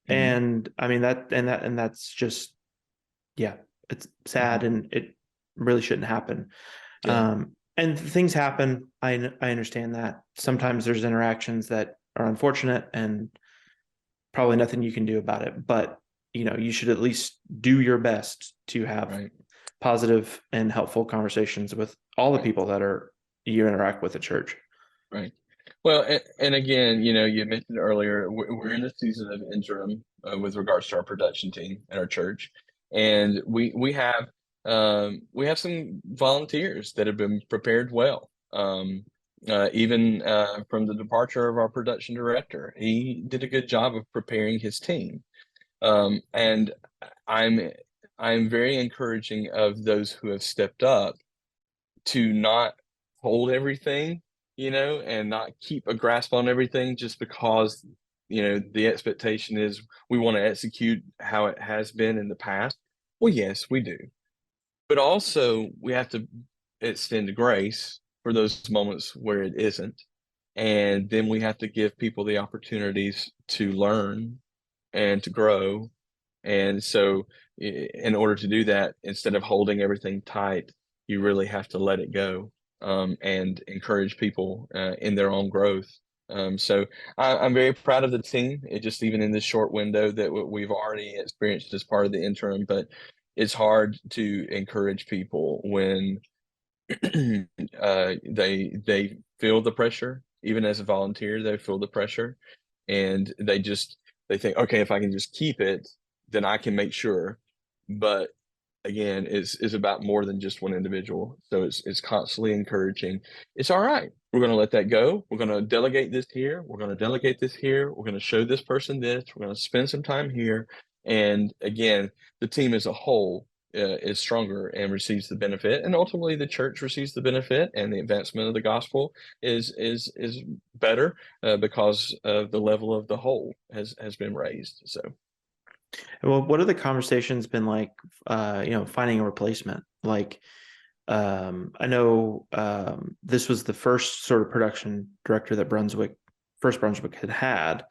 Mhm. And I mean that's just, yeah, it's sad, Mhm. and it really shouldn't happen. Yeah. And things happen. I understand that sometimes there's interactions that are unfortunate, and probably nothing you can do about it. But you should at least do your best to have Right. positive and helpful conversations with all the Right. people that are you interact with at church. Right. Well, and again, you mentioned earlier, we're in a season of interim with regards to our production team at our church, and we have some volunteers that have been prepared well. Even from the departure of our production director, he did a good job of preparing his team. And I'm I'm very encouraging of those who have stepped up to not hold everything, and not keep a grasp on everything just because, the expectation is we want to execute how it has been in the past. Well, yes, we do. But also we have to extend grace for those moments where it isn't. And then we have to give people the opportunities to learn and to grow. And so, in order to do that, instead of holding everything tight, you really have to let it go, and encourage people in their own growth. So I'm very proud of the team. It just even in this short window that we've already experienced as part of the interim, but it's hard to encourage people when they feel the pressure. Even as a volunteer, they feel the pressure, and they think, okay, if I can just keep it, then I can make sure. But again, is about more than just one individual. So it's constantly encouraging. It's all right. We're going to let that go. We're going to delegate this here. We're going to delegate this here. We're going to show this person this. We're going to spend some time here. And again, the team as a whole is stronger and receives the benefit, and ultimately the church receives the benefit, and the advancement of the gospel is better because of the level of the whole has been raised. So. Well, what are the conversations been like, finding a replacement? Like, I know this was the first sort of production director that First Brunswick had.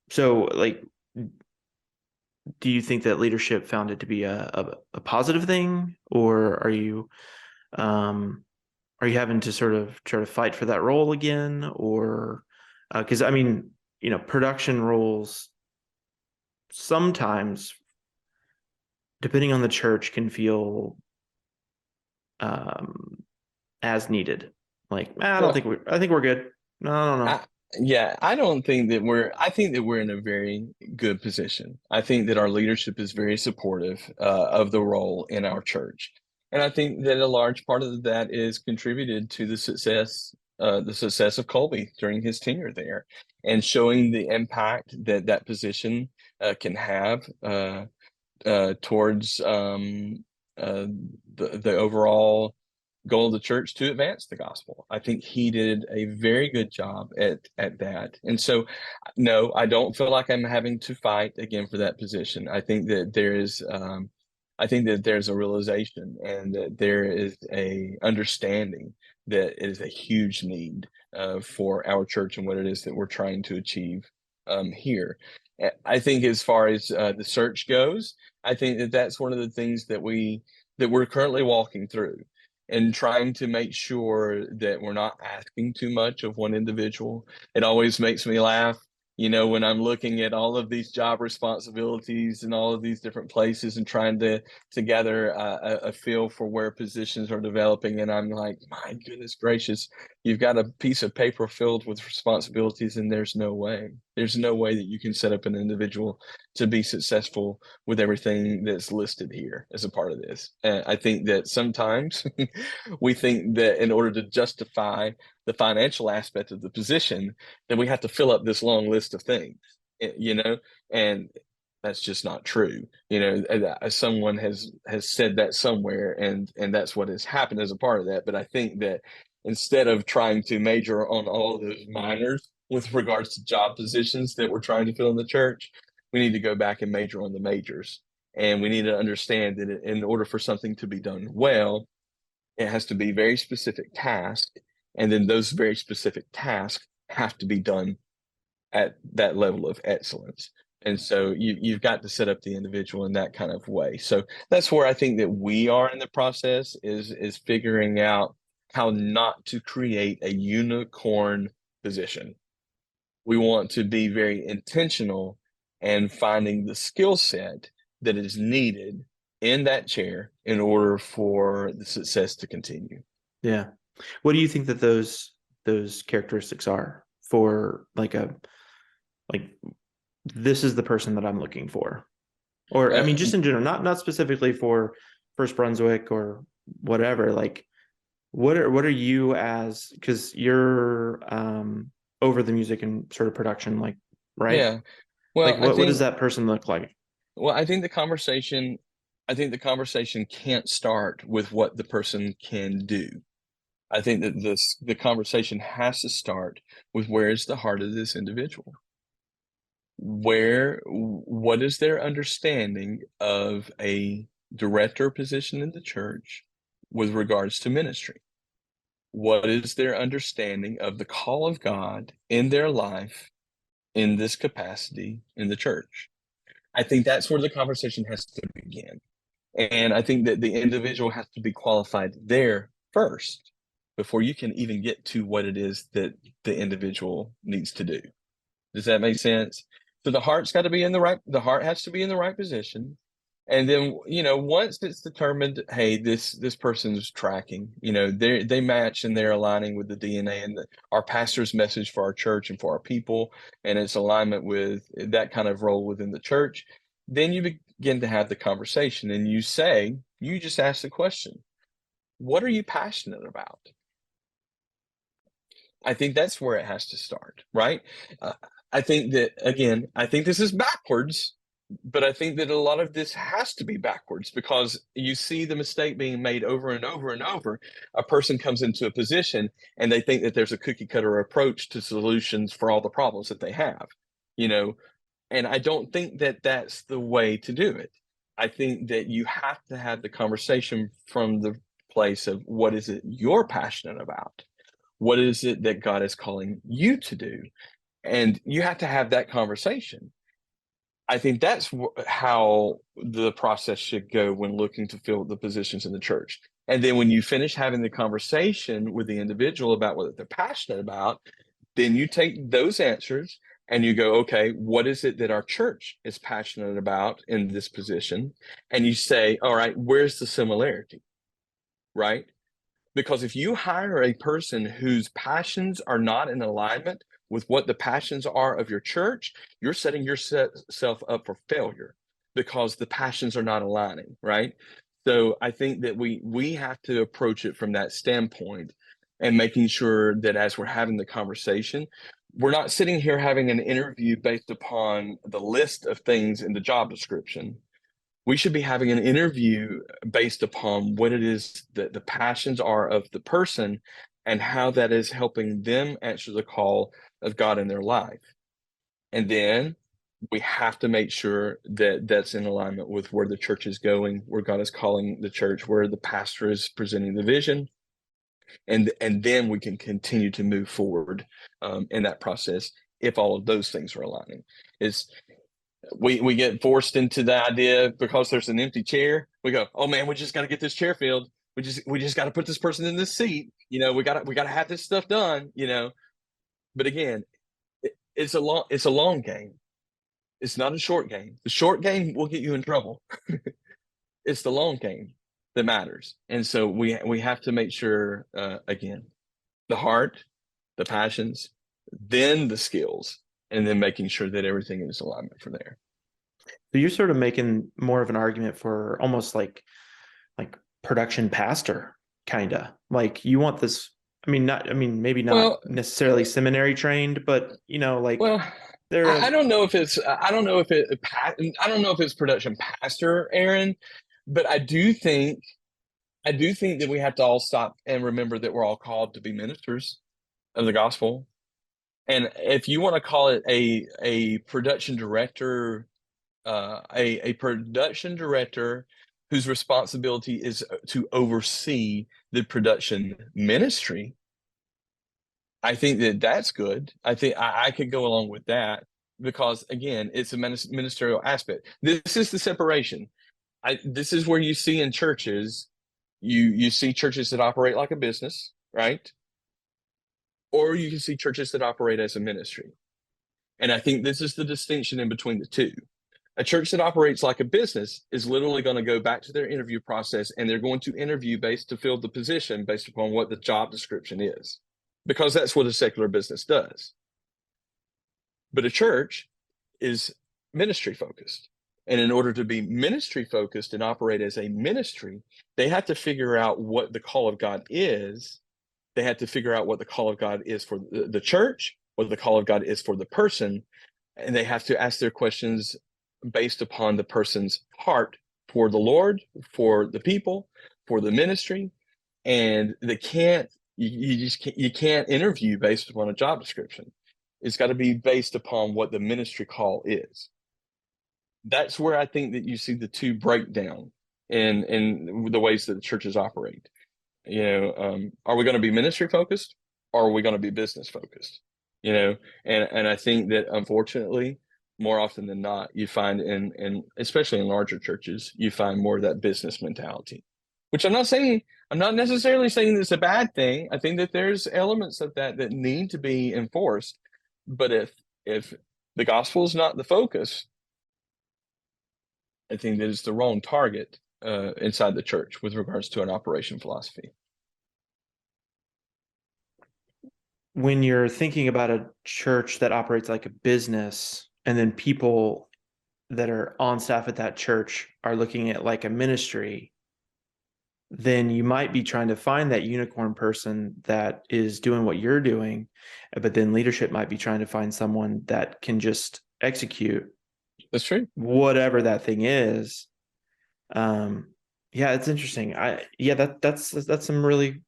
So like, do you think that leadership found it to be a positive thing, or um, are you having to sort of try to fight for that role again? Or because I mean, production roles sometimes, depending on the church, can feel um, as needed. Like, Well, I think we're good. No, no, no. I, yeah, I don't think that I think that we're in a very good position. I think that our leadership is very supportive of the role in our church. And I think that a large part of that is contributed to the success of Colby during his tenure there, and showing the impact that that position can have towards uh, the overall goal of the church to advance the gospel. I think he did a very good job at that. And so, no, I don't feel like I'm having to fight again for that position. I think that there's a realization and that there is a understanding that it is a huge need for our church and what it is that we're trying to achieve here. I think as far as the search goes, I think that that's one of the things that we're currently walking through, and trying to make sure that we're not asking too much of one individual. It always makes me laugh, when I'm looking at all of these job responsibilities and all of these different places and trying to gather a feel for where positions are developing. And I'm like, my goodness gracious, you've got a piece of paper filled with responsibilities, and there's no way that you can set up an individual to be successful with everything that's listed here as a part of this. And I think that sometimes we think that in order to justify the financial aspect of the position, then we have to fill up this long list of things, and that's just not true. Someone has said that somewhere, and that's what has happened as a part of that. But I think that instead of trying to major on all those minors, with regards to job positions that we're trying to fill in the church, we need to go back and major on the majors. And we need to understand that in order for something to be done well, it has to be very specific tasks. And then those very specific tasks have to be done at that level of excellence. And so you've got to set up the individual in that kind of way. So that's where I think that we are in the process is figuring out how not to create a unicorn position. We want to be very intentional and finding the skill set that is needed in that chair in order for the success to continue. Yeah. What do you think that those characteristics are for like this is the person that I'm looking for? Or I mean, just in general, not specifically for First Brunswick or whatever, like what are you as, because you're over the music and sort of production, like, right? Yeah. Well, Like what does that person look like? Well, I think the conversation can't start with what the person can do. I think that the conversation has to start with where is the heart of this individual? What is their understanding of a director position in the church with regards to ministry? What is their understanding of the call of God in their life in this capacity in the church? I think that's where the conversation has to begin. And I think that the individual has to be qualified there first before you can even get to what it is that the individual needs to do. Does that make sense? So the heart has to be in the right position. And then, once it's determined, hey, this person's tracking, they match and they're aligning with the DNA and our pastor's message for our church and for our people, and it's alignment with that kind of role within the church, then you begin to have the conversation and you just ask the question, what are you passionate about? I think that's where it has to start, right? I think this is backwards, but I think that a lot of this has to be backwards because you see the mistake being made over and over and over. A person comes into a position and they think that there's a cookie cutter approach to solutions for all the problems that they have, and I don't think that that's the way to do it. I think that you have to have the conversation from the place of what is it you're passionate about? What is it that God is calling you to do? And you have to have that conversation. I think that's how the process should go when looking to fill the positions in the church. And then when you finish having the conversation with the individual about what they're passionate about, then you take those answers and you go, okay, what is it that our church is passionate about in this position? And you say, all right, where's the similarity? Right? Because if you hire a person whose passions are not in alignment with what the passions are of your church, you're setting yourself up for failure because the passions are not aligning, right? So I think that we have to approach it from that standpoint and making sure that as we're having the conversation, we're not sitting here having an interview based upon the list of things in the job description. We should be having an interview based upon what it is that the passions are of the person and how that is helping them answer the call of God in their life. And then we have to make sure that that's in alignment with where the church is going, where God is calling the church, where the pastor is presenting the vision. And then we can continue to move forward in that process if all of those things are aligning. We get forced into the idea because there's an empty chair. We go, oh man, we just got to get this chair filled. We just got to put this person in this seat. We got to have this stuff done. But again, it's a long game. It's not a short game. The short game will get you in trouble. It's the long game that matters, and so we have to make sure again, the heart, the passions, then the skills, and then making sure that everything is alignment from there. So you're sort of making more of an argument for almost like production pastor, kind of like you want this. Maybe not necessarily seminary trained, but I don't know if it's production pastor, Aaron, but I do think that we have to all stop and remember that we're all called to be ministers of the gospel. And if you want to call it a production director, a production director whose responsibility is to oversee the production ministry, I think that that's good. I think I could go along with that because again, it's a ministerial aspect. This is the separation. This is where you see in churches, you see churches that operate like a business, right? Or you can see churches that operate as a ministry. And I think this is the distinction in between the two. A church that operates like a business is literally going to go back to their interview process and they're going to interview based to fill the position based upon what the job description is, because that's what a secular business does. But a church is ministry focused. And in order to be ministry focused and operate as a ministry, they have to figure out what the call of God is. They have to figure out what the call of God is for the church, what the call of God is for the person. And they have to ask their questions based upon the person's heart for the Lord, for the people, for the ministry. And they can't, you can't interview based upon a job description. It's got to be based upon what the ministry call is. That's where I think that you see the two breakdown in the ways that the churches operate. Are we going to be ministry focused or are we going to be business focused? And I think that unfortunately, more often than not, you find in especially in larger churches, you find more of that business mentality, which I'm not necessarily saying it's a bad thing. I think that there's elements of that need to be enforced. But if the gospel is not the focus, I think that it's the wrong target inside the church with regards to an operation philosophy. When you're thinking about a church that operates like a business, and then people that are on staff at that church are looking at like a ministry, then you might be trying to find that unicorn person that is doing what you're doing, but then leadership might be trying to find someone that can just execute. That's true. Whatever that thing is. Yeah, it's interesting. That's some really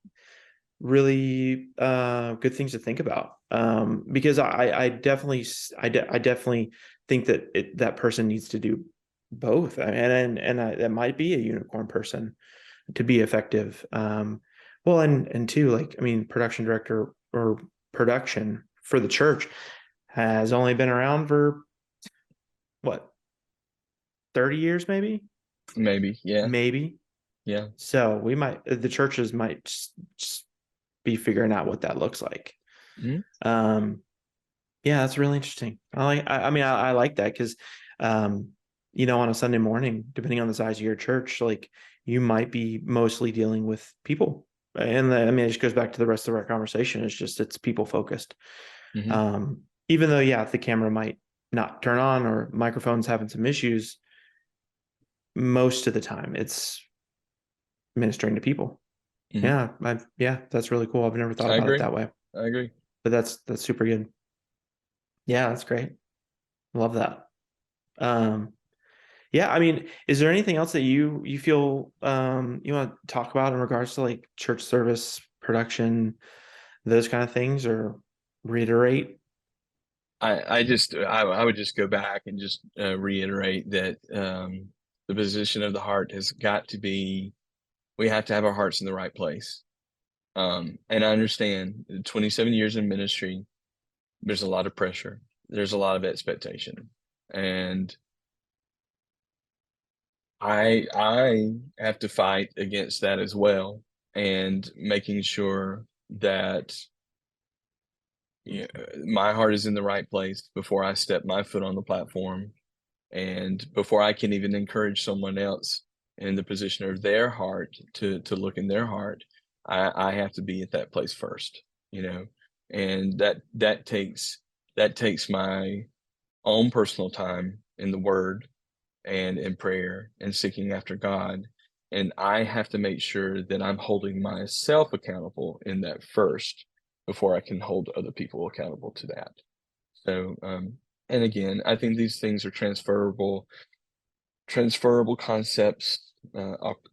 good things to think about. Because I definitely think that that person needs to do both. And that might be a unicorn person to be effective. Well, and two, like, I mean, production director or production for the church has only been around for what, 30 years, maybe? Maybe. Yeah. Maybe. Yeah. So the churches might just be figuring out what that looks like. Mm-hmm. Yeah, that's really interesting. I like that because, on a Sunday morning, depending on the size of your church, like you might be mostly dealing with people. And it just goes back to the rest of our conversation. It's people focused. Mm-hmm. Even though, yeah, the camera might not turn on or microphone's having some issues, most of the time it's ministering to people. Mm-hmm. Yeah, that's really cool. I've never thought I about it agree. that way, I agree. but that's super good. Yeah, that's great. Love that. Yeah, I mean, is there anything else that you feel you want to talk about in regards to like church service production, those kind of things, or reiterate? I would just go back and just reiterate that the position of the heart has got to be, we have to have our hearts in the right place. And I understand 27 years in ministry, there's a lot of pressure. There's a lot of expectation. And I have to fight against that as well, and making sure that my heart is in the right place before I step my foot on the platform, and before I can even encourage someone else in the position of their heart to look in their heart. I have to be at that place first, and that takes my own personal time in the Word and in prayer and seeking after God. And I have to make sure that I'm holding myself accountable in that first before I can hold other people accountable to that. So, and again, I think these things are transferable concepts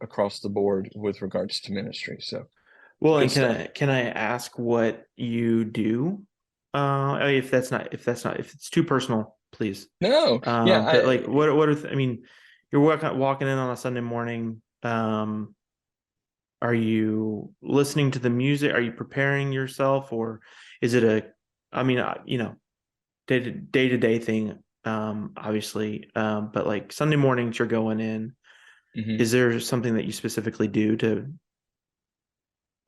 across the board with regards to ministry. So, Well, good and stuff. can I ask what you do? If it's too personal, please. No, yeah, But like, I mean, you're walking in on a Sunday morning. Are you listening to the music? Are you preparing yourself, or is it I mean, day to day thing, obviously. But like Sunday mornings, you're going in. mhm. Is there something that you specifically do to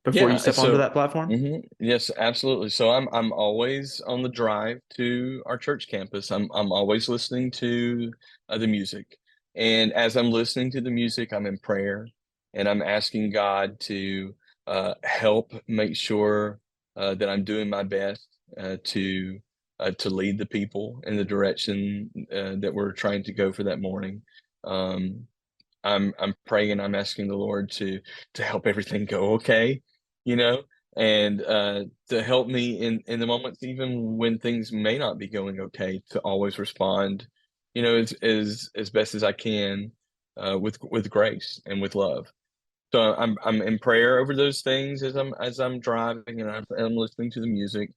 before you Yeah, step onto so that platform? yes, absolutely. So I'm always on the drive to our church campus. I'm always listening to the music, and as I'm listening to the music, I'm in prayer, and I'm asking God to help make sure that I'm doing my best to lead the people in the direction that we're trying to go for that morning. Um, I'm praying, I'm asking the Lord to help everything go okay, you know, and to help me in the moments even when things may not be going okay, to always respond, as best as I can, with grace and with love. So I'm in prayer over those things as I'm driving and I'm listening to the music,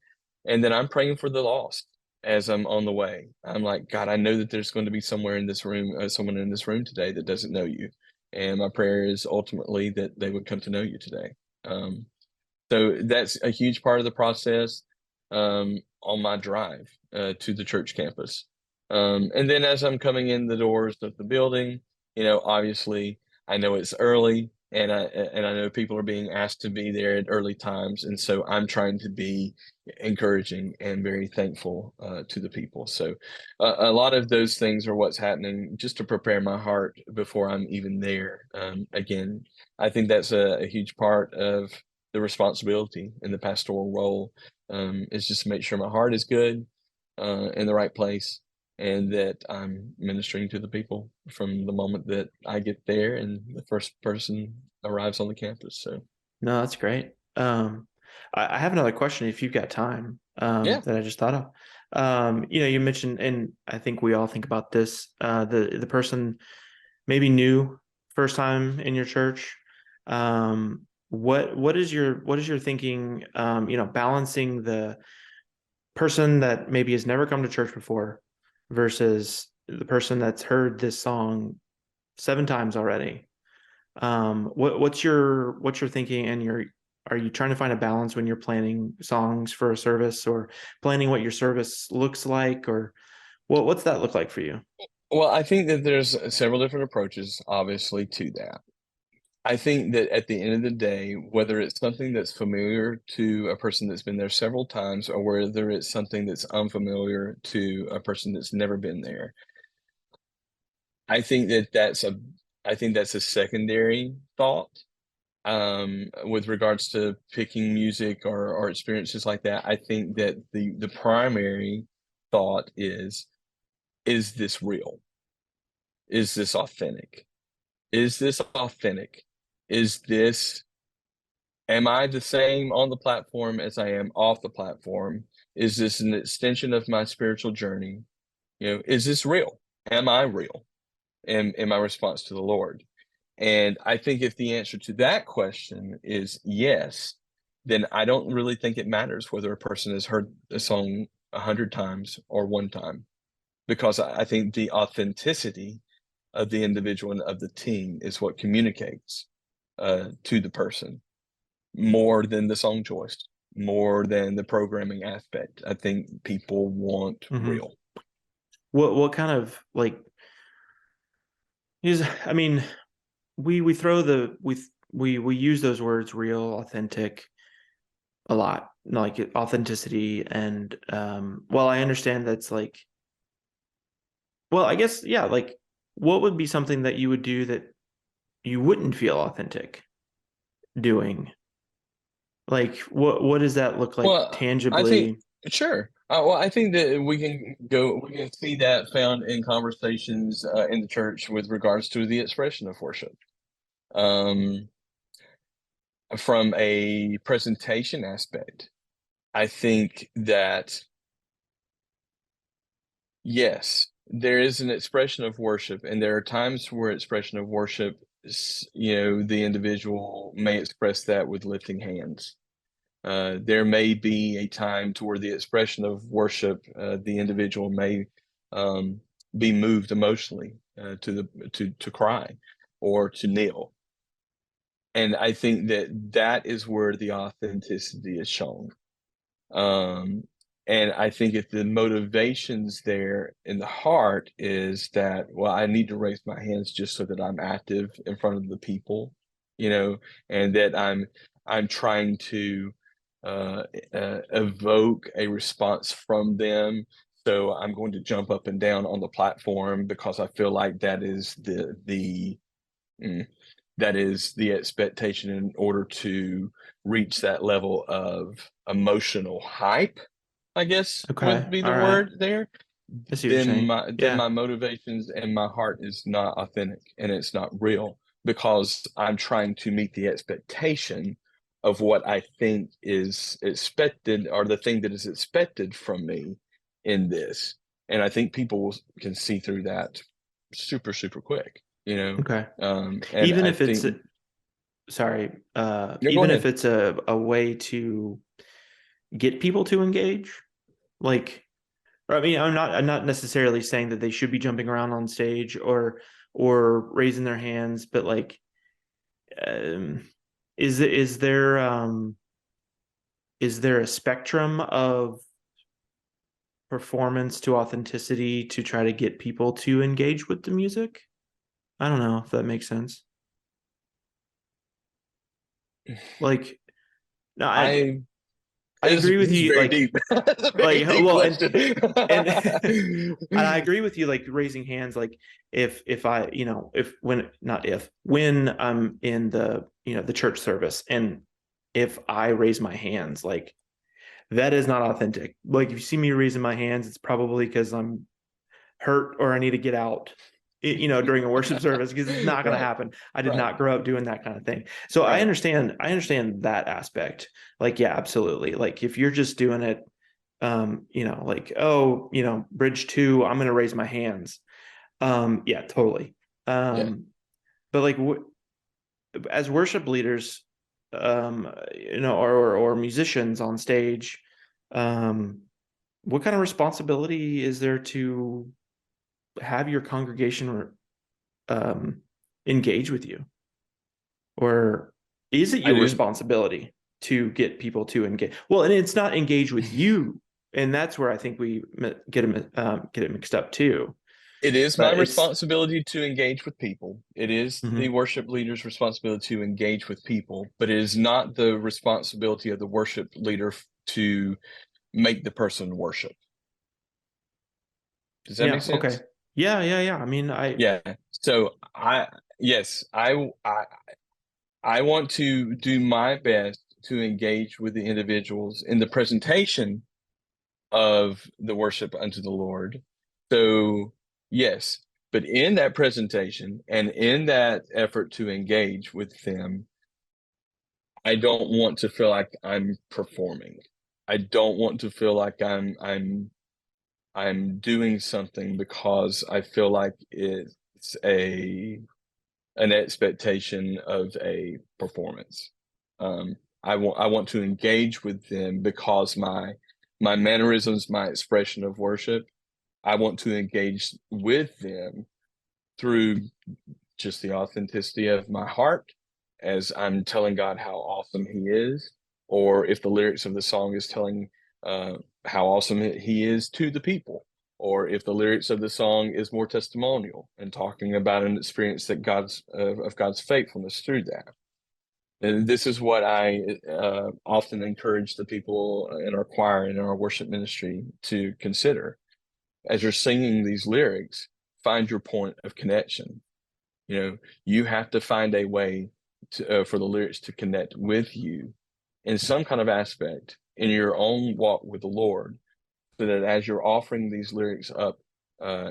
and then I'm praying for the lost as I'm on the way. I'm like, God, I know that there's going to be someone in this room today that doesn't know you, and my prayer is ultimately that they would come to know you today. Um, so that's a huge part of the process on my drive to the church campus. And then as I'm coming in the doors of the building, obviously I know it's early and I know people are being asked to be there at early times. And so I'm trying to be encouraging and very thankful to the people. So a lot of those things are what's happening just to prepare my heart before I'm even there. Again, I think that's a huge part of the responsibility in the pastoral role, is just to make sure my heart is good, in the right place, and that I'm ministering to the people from the moment that I get there and the first person arrives on the campus. So No, that's great. I have another question if you've got time, yeah, that I just thought of. You mentioned, and I think we all think about this, the person maybe new, first time in your church. What is your thinking, balancing the person that maybe has never come to church before versus the person that's heard this song 7 times already? What's your thinking, and are you trying to find a balance when you're planning songs for a service, or planning what your service looks like, or what's that look like for you? well, I think that there's several different approaches, obviously, to that. I think that at the end of the day, whether it's something that's familiar to a person that's been there several times, or whether it's something that's unfamiliar to a person that's never been there, I think that that's a secondary thought, with regards to picking music or experiences like that. I think that the primary thought is this real? Is this authentic? Is this authentic? Is this Am I the same on the platform as I am off the platform? Is this an extension of my spiritual journey? Is this real? Am I real in my response to the Lord? And I think if the answer to that question is yes, then I don't really think it matters whether a person has heard a song 100 times or one time, because I think the authenticity of the individual and of the team is what communicates to the person more than the song choice, more than the programming aspect. I think people want Hmm. real. What kind of like is I mean, we throw the we use those words real, authentic a lot, like authenticity, and well, I understand that's like, well, I guess, yeah, like what would be something that you would do that you wouldn't feel authentic doing? Like what does that look like Well, I think tangibly? sure. Well, I think that we can see that found in conversations in the church with regards to the expression of worship. Um, from a presentation aspect, I think that yes, there is an expression of worship, and there are times where expression of worship, the individual may express that with lifting hands. There may be a time to where the expression of worship, the individual may be moved emotionally to cry or to kneel. And I think that is where the authenticity is shown. Um, and I think if the motivations there in the heart is that, well, I need to raise my hands just so that I'm active in front of the people, and that I'm trying to evoke a response from them. So I'm going to jump up and down on the platform because I feel like that is that is the expectation in order to reach that level of emotional hype, I guess Okay. would be the All right. word there. I see what you're Then saying. my Yeah. motivations and my heart is not authentic and it's not real because I'm trying to meet the expectation of what I think is expected, or the thing that is expected from me in this. And I think people can see through that super, super quick, Okay. and Even I if it's, think, sorry, no, go even if ahead. it's a way to get people to engage, like, I mean, I'm not necessarily saying that they should be jumping around on stage or raising their hands, but like, um, is there a spectrum of performance to authenticity to try to get people to engage with the music? I don't know if that makes sense. Like, no, I I agree with This is you. very deep. That's a very deep Well, question. and and I agree with you. Like raising hands, like if I, if when not if when I'm in the church service, and if I raise my hands, like that is not authentic. Like if you see me raising my hands, it's probably because I'm hurt or I need to get out, during a worship service, because it's not going to Right, happen. I did right, not grow up doing that kind of thing. So right. I understand that aspect. Like, yeah, absolutely. Like if you're just doing it, like, oh, bridge two, I'm going to raise my hands. Yeah, totally. Yeah. But like as worship leaders, or musicians on stage, um, what kind of responsibility is there to have your congregation um, engage with you? Or is it I your do. responsibility to get people to engage? Well, and it's not engage with you. And that's where I think we get it mixed up too. It is my But it's, responsibility to engage with people. It is the mhm. worship leader's responsibility to engage with people, but it is not the responsibility of the worship leader to make the person worship. Does that make Yeah, okay. sense? Yeah, yeah, yeah. I mean, Yeah. So yes, I want to do my best to engage with the individuals in the presentation of the worship unto the Lord. So, yes, but in that presentation and in that effort to engage with them, I don't want to feel like I'm performing. I don't want to feel like I'm doing something because I feel like it's an expectation of a performance. I want to engage with them because my mannerisms, my expression of worship, I want to engage with them through just the authenticity of my heart as I'm telling God how awesome He is, or if the lyrics of the song is telling uh, how awesome He is to the people, or if the lyrics of the song is more testimonial and talking about an experience that of God's faithfulness through that. And this is what I often encourage the people in our choir and in our worship ministry to consider as you're singing these lyrics. Find your point of connection. You have to find a way for the lyrics to connect with you in some kind of aspect in your own walk with the Lord, so that as you're offering these lyrics up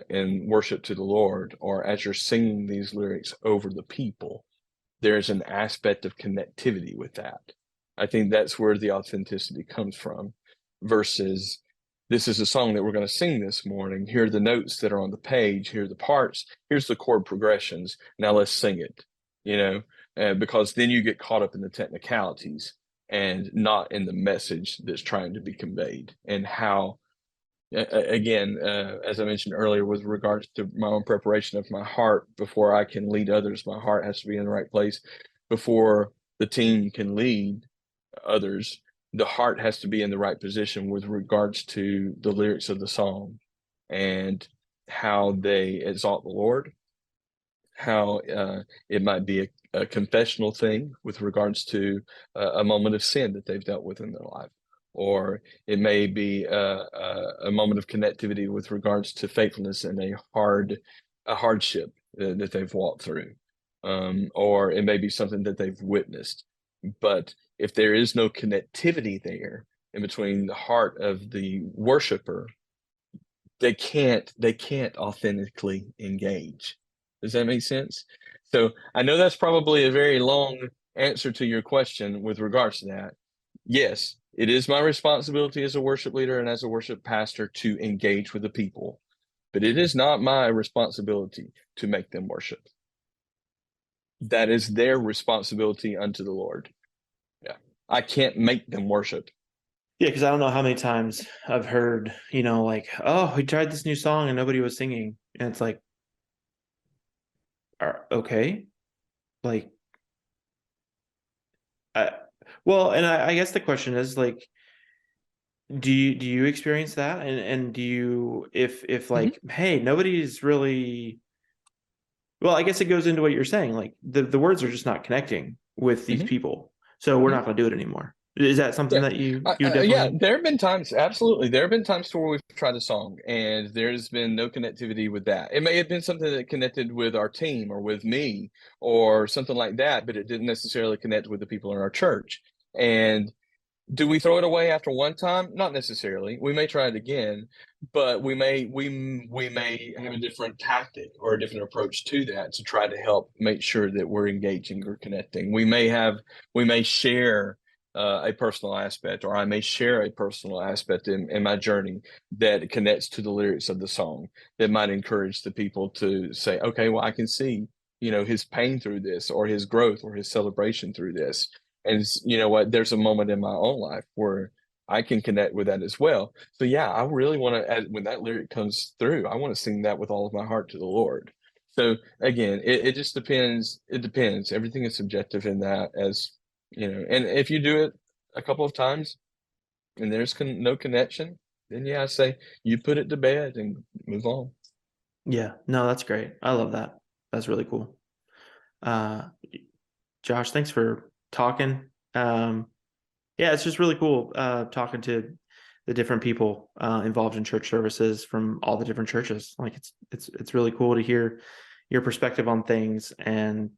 in worship to the Lord, or as you're singing these lyrics over the people, there's an aspect of connectivity with that. I think that's where the authenticity comes from, versus this is a song that we're going to sing this morning. Here are the notes that are on the page. Here are the parts. Here's the chord progressions. Now let's sing it, because then you get caught up in the technicalities. and not in the message that's trying to be conveyed. And how, again, as I mentioned earlier, with regards to my own preparation of my heart before I can lead others, my heart has to be in the right place before the team can lead others. The heart has to be in the right position with regards to the lyrics of the song and how they exalt the Lord, how it might be a confessional thing with regards to a moment of sin that they've dealt with in their life, or it may be a moment of connectivity with regards to faithfulness and a hardship that they've walked through, or it may be something that they've witnessed. But if there is no connectivity there in between the heart of the worshiper, they can't authentically engage. Does that make sense? So I know that's probably a very long answer to your question with regards to that. Yes, it is my responsibility as a worship leader and as a worship pastor to engage with the people, but it is not my responsibility to make them worship. That is their responsibility unto the Lord. Yeah. I can't make them worship. Yeah, because I don't know how many times I've heard, like, oh, we tried this new song and nobody was singing. And it's like, okay. Like, I guess the question is like, do you experience that? And do you, if Mhm. like, hey, nobody's really, well, I guess it goes into what you're saying. Like the words are just not connecting with these Mhm. people. So we're Mhm. not going to do it anymore. Is that something Yeah. that you Yeah, definitely? there have been times, absolutely. There have been times where we've tried a song and there's been no connectivity with that. It may have been something that connected with our team or with me or something like that, but it didn't necessarily connect with the people in our church. And do we throw it away after one time? Not necessarily. We may try it again, but we may have a different tactic or a different approach to that to try to help make sure that we're engaging or connecting. We may share a personal aspect, or I may share a personal aspect in my journey that connects to the lyrics of the song that might encourage the people to say, okay, well, I can see, his pain through this, or his growth, or his celebration through this. And you know what? There's a moment in my own life where I can connect with that as well. So yeah, I really want to, when that lyric comes through, I want to sing that with all of my heart to the Lord. So again, it just depends. It depends. Everything is subjective in that, as and if you do it a couple of times and there's no connection, then yeah, I say you put it to bed and move on. Yeah, no, that's great. I love that. That's really cool. Uh, Josh, thanks for talking. Yeah, it's just really cool talking to the different people involved in church services from all the different churches. Like it's really cool to hear your perspective on things and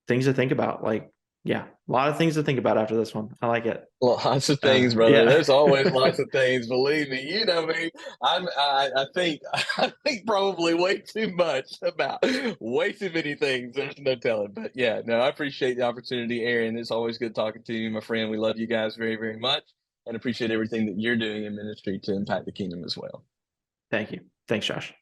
things to think about. Like, yeah, a lot of things to think about after this one. I like it. Lots of things, brother. Yeah. There's always lots of things. Believe me, you know me. I think I think probably way too much about way too many things. There's no telling. But yeah, no, I appreciate the opportunity, Aaron. It's always good talking to you, my friend. We love you guys very, very much, and appreciate everything that you're doing in ministry to impact the kingdom as well. Thank you. Thanks, Josh.